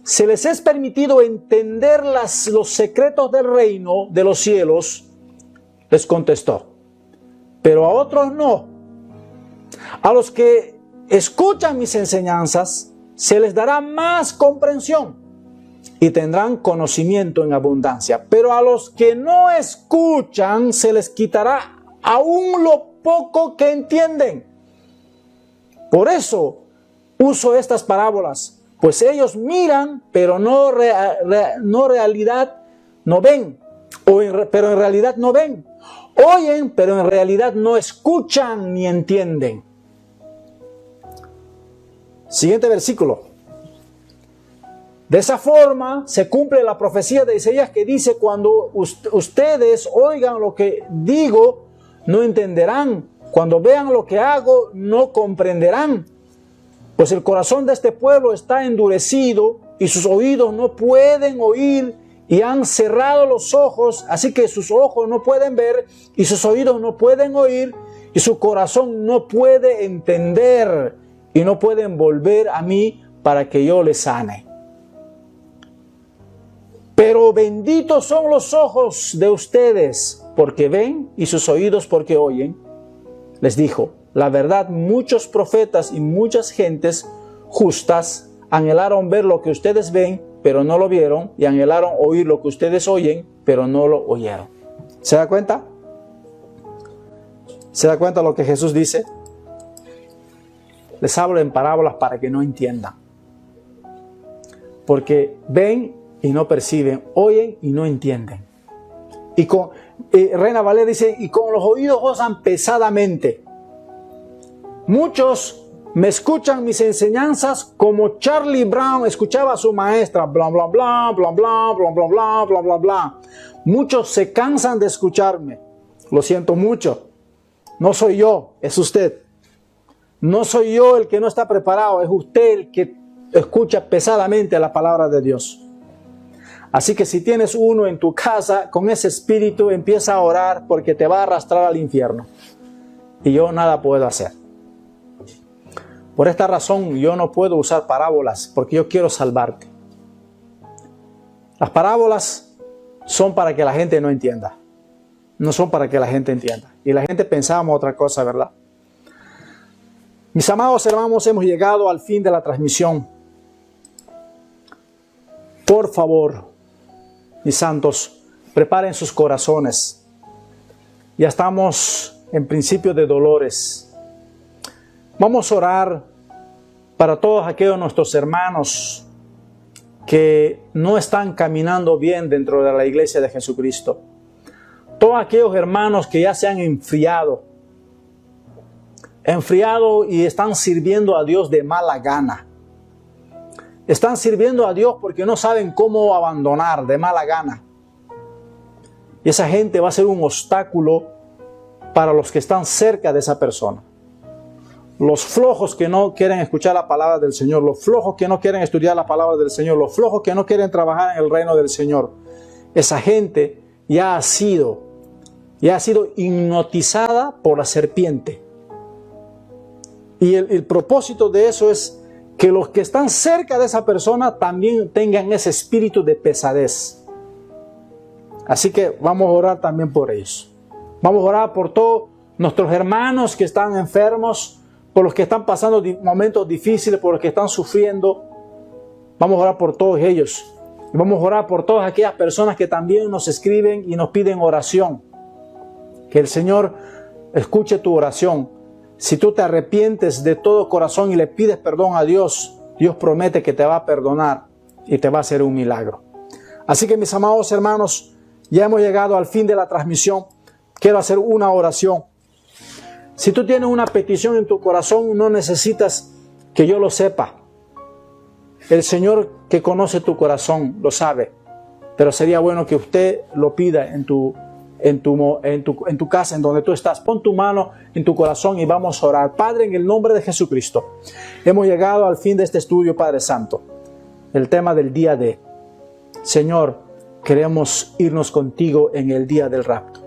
se les es permitido entender los secretos del reino de los cielos. Les contestó. Pero a otros no. A los que escuchan mis enseñanzas se les dará más comprensión y tendrán conocimiento en abundancia. Pero a los que no escuchan se les quitará aún lo poco que entienden. Por eso uso estas parábolas, pues ellos miran, pero no realidad no ven, pero en realidad no ven. Oyen, pero en realidad no escuchan ni entienden. Siguiente versículo. De esa forma se cumple la profecía de Isaías que dice: cuando ustedes oigan lo que digo, no entenderán. Cuando vean lo que hago, no comprenderán. Pues el corazón de este pueblo está endurecido y sus oídos no pueden oír, y han cerrado los ojos, así que sus ojos no pueden ver y sus oídos no pueden oír y su corazón no puede entender, y no pueden volver a mí para que yo les sane. Pero benditos son los ojos de ustedes porque ven, y sus oídos porque oyen. Les dijo: la verdad, muchos profetas y muchas gentes justas anhelaron ver lo que ustedes ven, pero no lo vieron, y anhelaron oír lo que ustedes oyen, pero no lo oyeron. ¿Se da cuenta? ¿Se da cuenta lo que Jesús dice? Les hablo en parábolas para que no entiendan. Porque ven y no perciben, oyen y no entienden. Y Reina Valera dice: y con los oídos gozan pesadamente. Muchos me escuchan mis enseñanzas como Charlie Brown escuchaba a su maestra, bla bla bla, bla bla bla bla bla bla bla bla. Muchos se cansan de escucharme. Lo siento mucho. No soy yo, es usted. No soy yo el que no está preparado, es usted el que escucha pesadamente la palabra de Dios. Así que si tienes uno en tu casa con ese espíritu, empieza a orar, porque te va a arrastrar al infierno. Y yo nada puedo hacer. Por esta razón yo no puedo usar parábolas, porque yo quiero salvarte. Las parábolas son para que la gente no entienda. No son para que la gente entienda. Y la gente pensábamos otra cosa, ¿verdad? Mis amados hermanos, hemos llegado al fin de la transmisión. Por favor, mis santos, preparen sus corazones. Ya estamos en principio de dolores. Vamos a orar para todos aquellos nuestros hermanos que no están caminando bien dentro de la iglesia de Jesucristo. Todos aquellos hermanos que ya se han enfriado y están sirviendo a Dios de mala gana. Están sirviendo a Dios porque no saben cómo abandonar de mala gana. Y esa gente va a ser un obstáculo para los que están cerca de esa persona. Los flojos que no quieren escuchar la palabra del Señor, los flojos que no quieren estudiar la palabra del Señor, los flojos que no quieren trabajar en el reino del Señor. Esa gente ya ha sido hipnotizada por la serpiente. Y el propósito de eso es que los que están cerca de esa persona también tengan ese espíritu de pesadez. Así que vamos a orar también por ellos. Vamos a orar por todos nuestros hermanos que están enfermos, por los que están pasando momentos difíciles, por los que están sufriendo. Vamos a orar por todos ellos. Y vamos a orar por todas aquellas personas que también nos escriben y nos piden oración. Que el Señor escuche tu oración. Si tú te arrepientes de todo corazón y le pides perdón a Dios, Dios promete que te va a perdonar y te va a hacer un milagro. Así que, mis amados hermanos, ya hemos llegado al fin de la transmisión. Quiero hacer una oración. Si tú tienes una petición en tu corazón, no necesitas que yo lo sepa. El Señor que conoce tu corazón lo sabe. Pero sería bueno que usted lo pida en tu casa, en donde tú estás. Pon tu mano en tu corazón y vamos a orar. Padre, en el nombre de Jesucristo, hemos llegado al fin de este estudio, Padre Santo. El tema del día de, Señor, queremos irnos contigo en el día del rapto.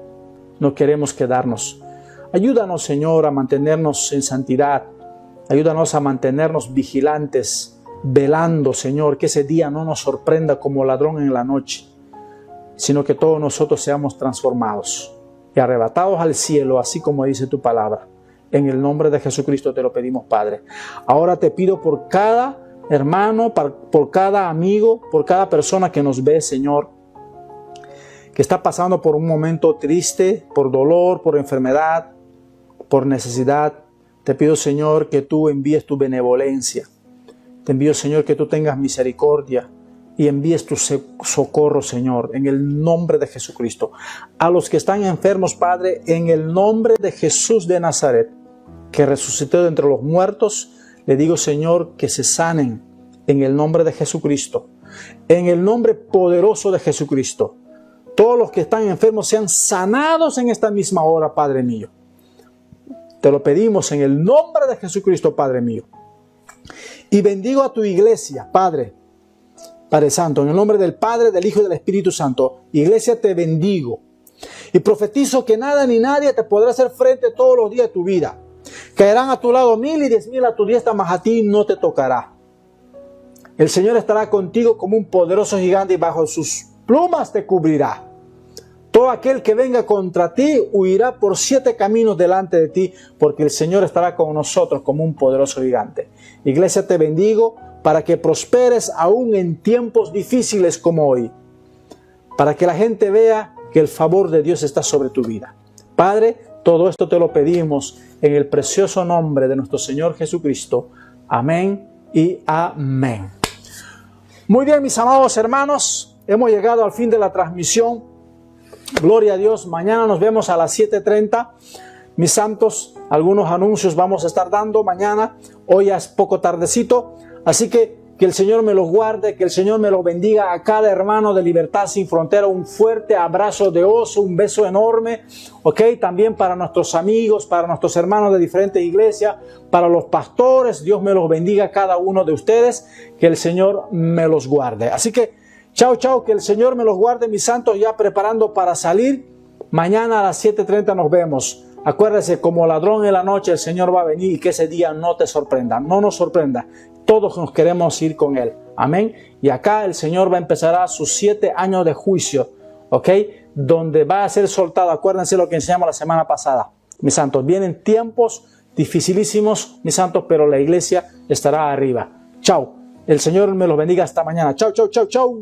No queremos quedarnos. Ayúdanos, Señor, a mantenernos en santidad. Ayúdanos a mantenernos vigilantes, velando, Señor, que ese día no nos sorprenda como ladrón en la noche, sino que todos nosotros seamos transformados y arrebatados al cielo, así como dice tu palabra. En el nombre de Jesucristo te lo pedimos, Padre. Ahora te pido por cada hermano, por cada amigo, por cada persona que nos ve, Señor, que está pasando por un momento triste, por dolor, por enfermedad, por necesidad. Te pido, Señor, que tú envíes tu benevolencia. Te envío, Señor, que tú tengas misericordia y envíes tu socorro, Señor, en el nombre de Jesucristo. A los que están enfermos, Padre, en el nombre de Jesús de Nazaret, que resucitó de entre los muertos, le digo, Señor, que se sanen en el nombre de Jesucristo. En el nombre poderoso de Jesucristo. Todos los que están enfermos sean sanados en esta misma hora, Padre mío. Te lo pedimos en el nombre de Jesucristo, Padre mío. Y bendigo a tu iglesia, Padre Santo, en el nombre del Padre, del Hijo y del Espíritu Santo. Iglesia, te bendigo. Y profetizo que nada ni nadie te podrá hacer frente todos los días de tu vida. Caerán a tu lado 1000 y 10,000 a tu diestra, mas a ti no te tocará. El Señor estará contigo como un poderoso gigante y bajo sus plumas te cubrirá. Todo aquel que venga contra ti huirá por 7 caminos delante de ti, porque el Señor estará con nosotros como un poderoso gigante. Iglesia, te bendigo para que prosperes aún en tiempos difíciles como hoy, para que la gente vea que el favor de Dios está sobre tu vida. Padre, todo esto te lo pedimos en el precioso nombre de nuestro Señor Jesucristo. Amén y amén. Muy bien, mis amados hermanos, hemos llegado al fin de la transmisión. Gloria a Dios. Mañana nos vemos a las 7:30. Mis santos, algunos anuncios vamos a estar dando mañana. Hoy ya es poco tardecito. Así que el Señor me los guarde, que el Señor me los bendiga a cada hermano de Libertad Sin Frontera. Un fuerte abrazo de oso, un beso enorme. Ok, también para nuestros amigos, para nuestros hermanos de diferentes iglesias, para los pastores. Dios me los bendiga a cada uno de ustedes. Que el Señor me los guarde. Así que chao, chao, que el Señor me los guarde, mis santos, ya preparando para salir. Mañana a las 7:30 nos vemos. Acuérdese, como ladrón en la noche el Señor va a venir y que ese día no te sorprenda, no nos sorprenda. Todos nos queremos ir con Él. Amén. Y acá el Señor va a empezar sus 7 años de juicio, ¿ok? Donde va a ser soltado. Acuérdense lo que enseñamos la semana pasada, mis santos. Vienen tiempos dificilísimos, mis santos, pero la iglesia estará arriba. Chao. El Señor me los bendiga hasta mañana. Chau, chau, chau, chau.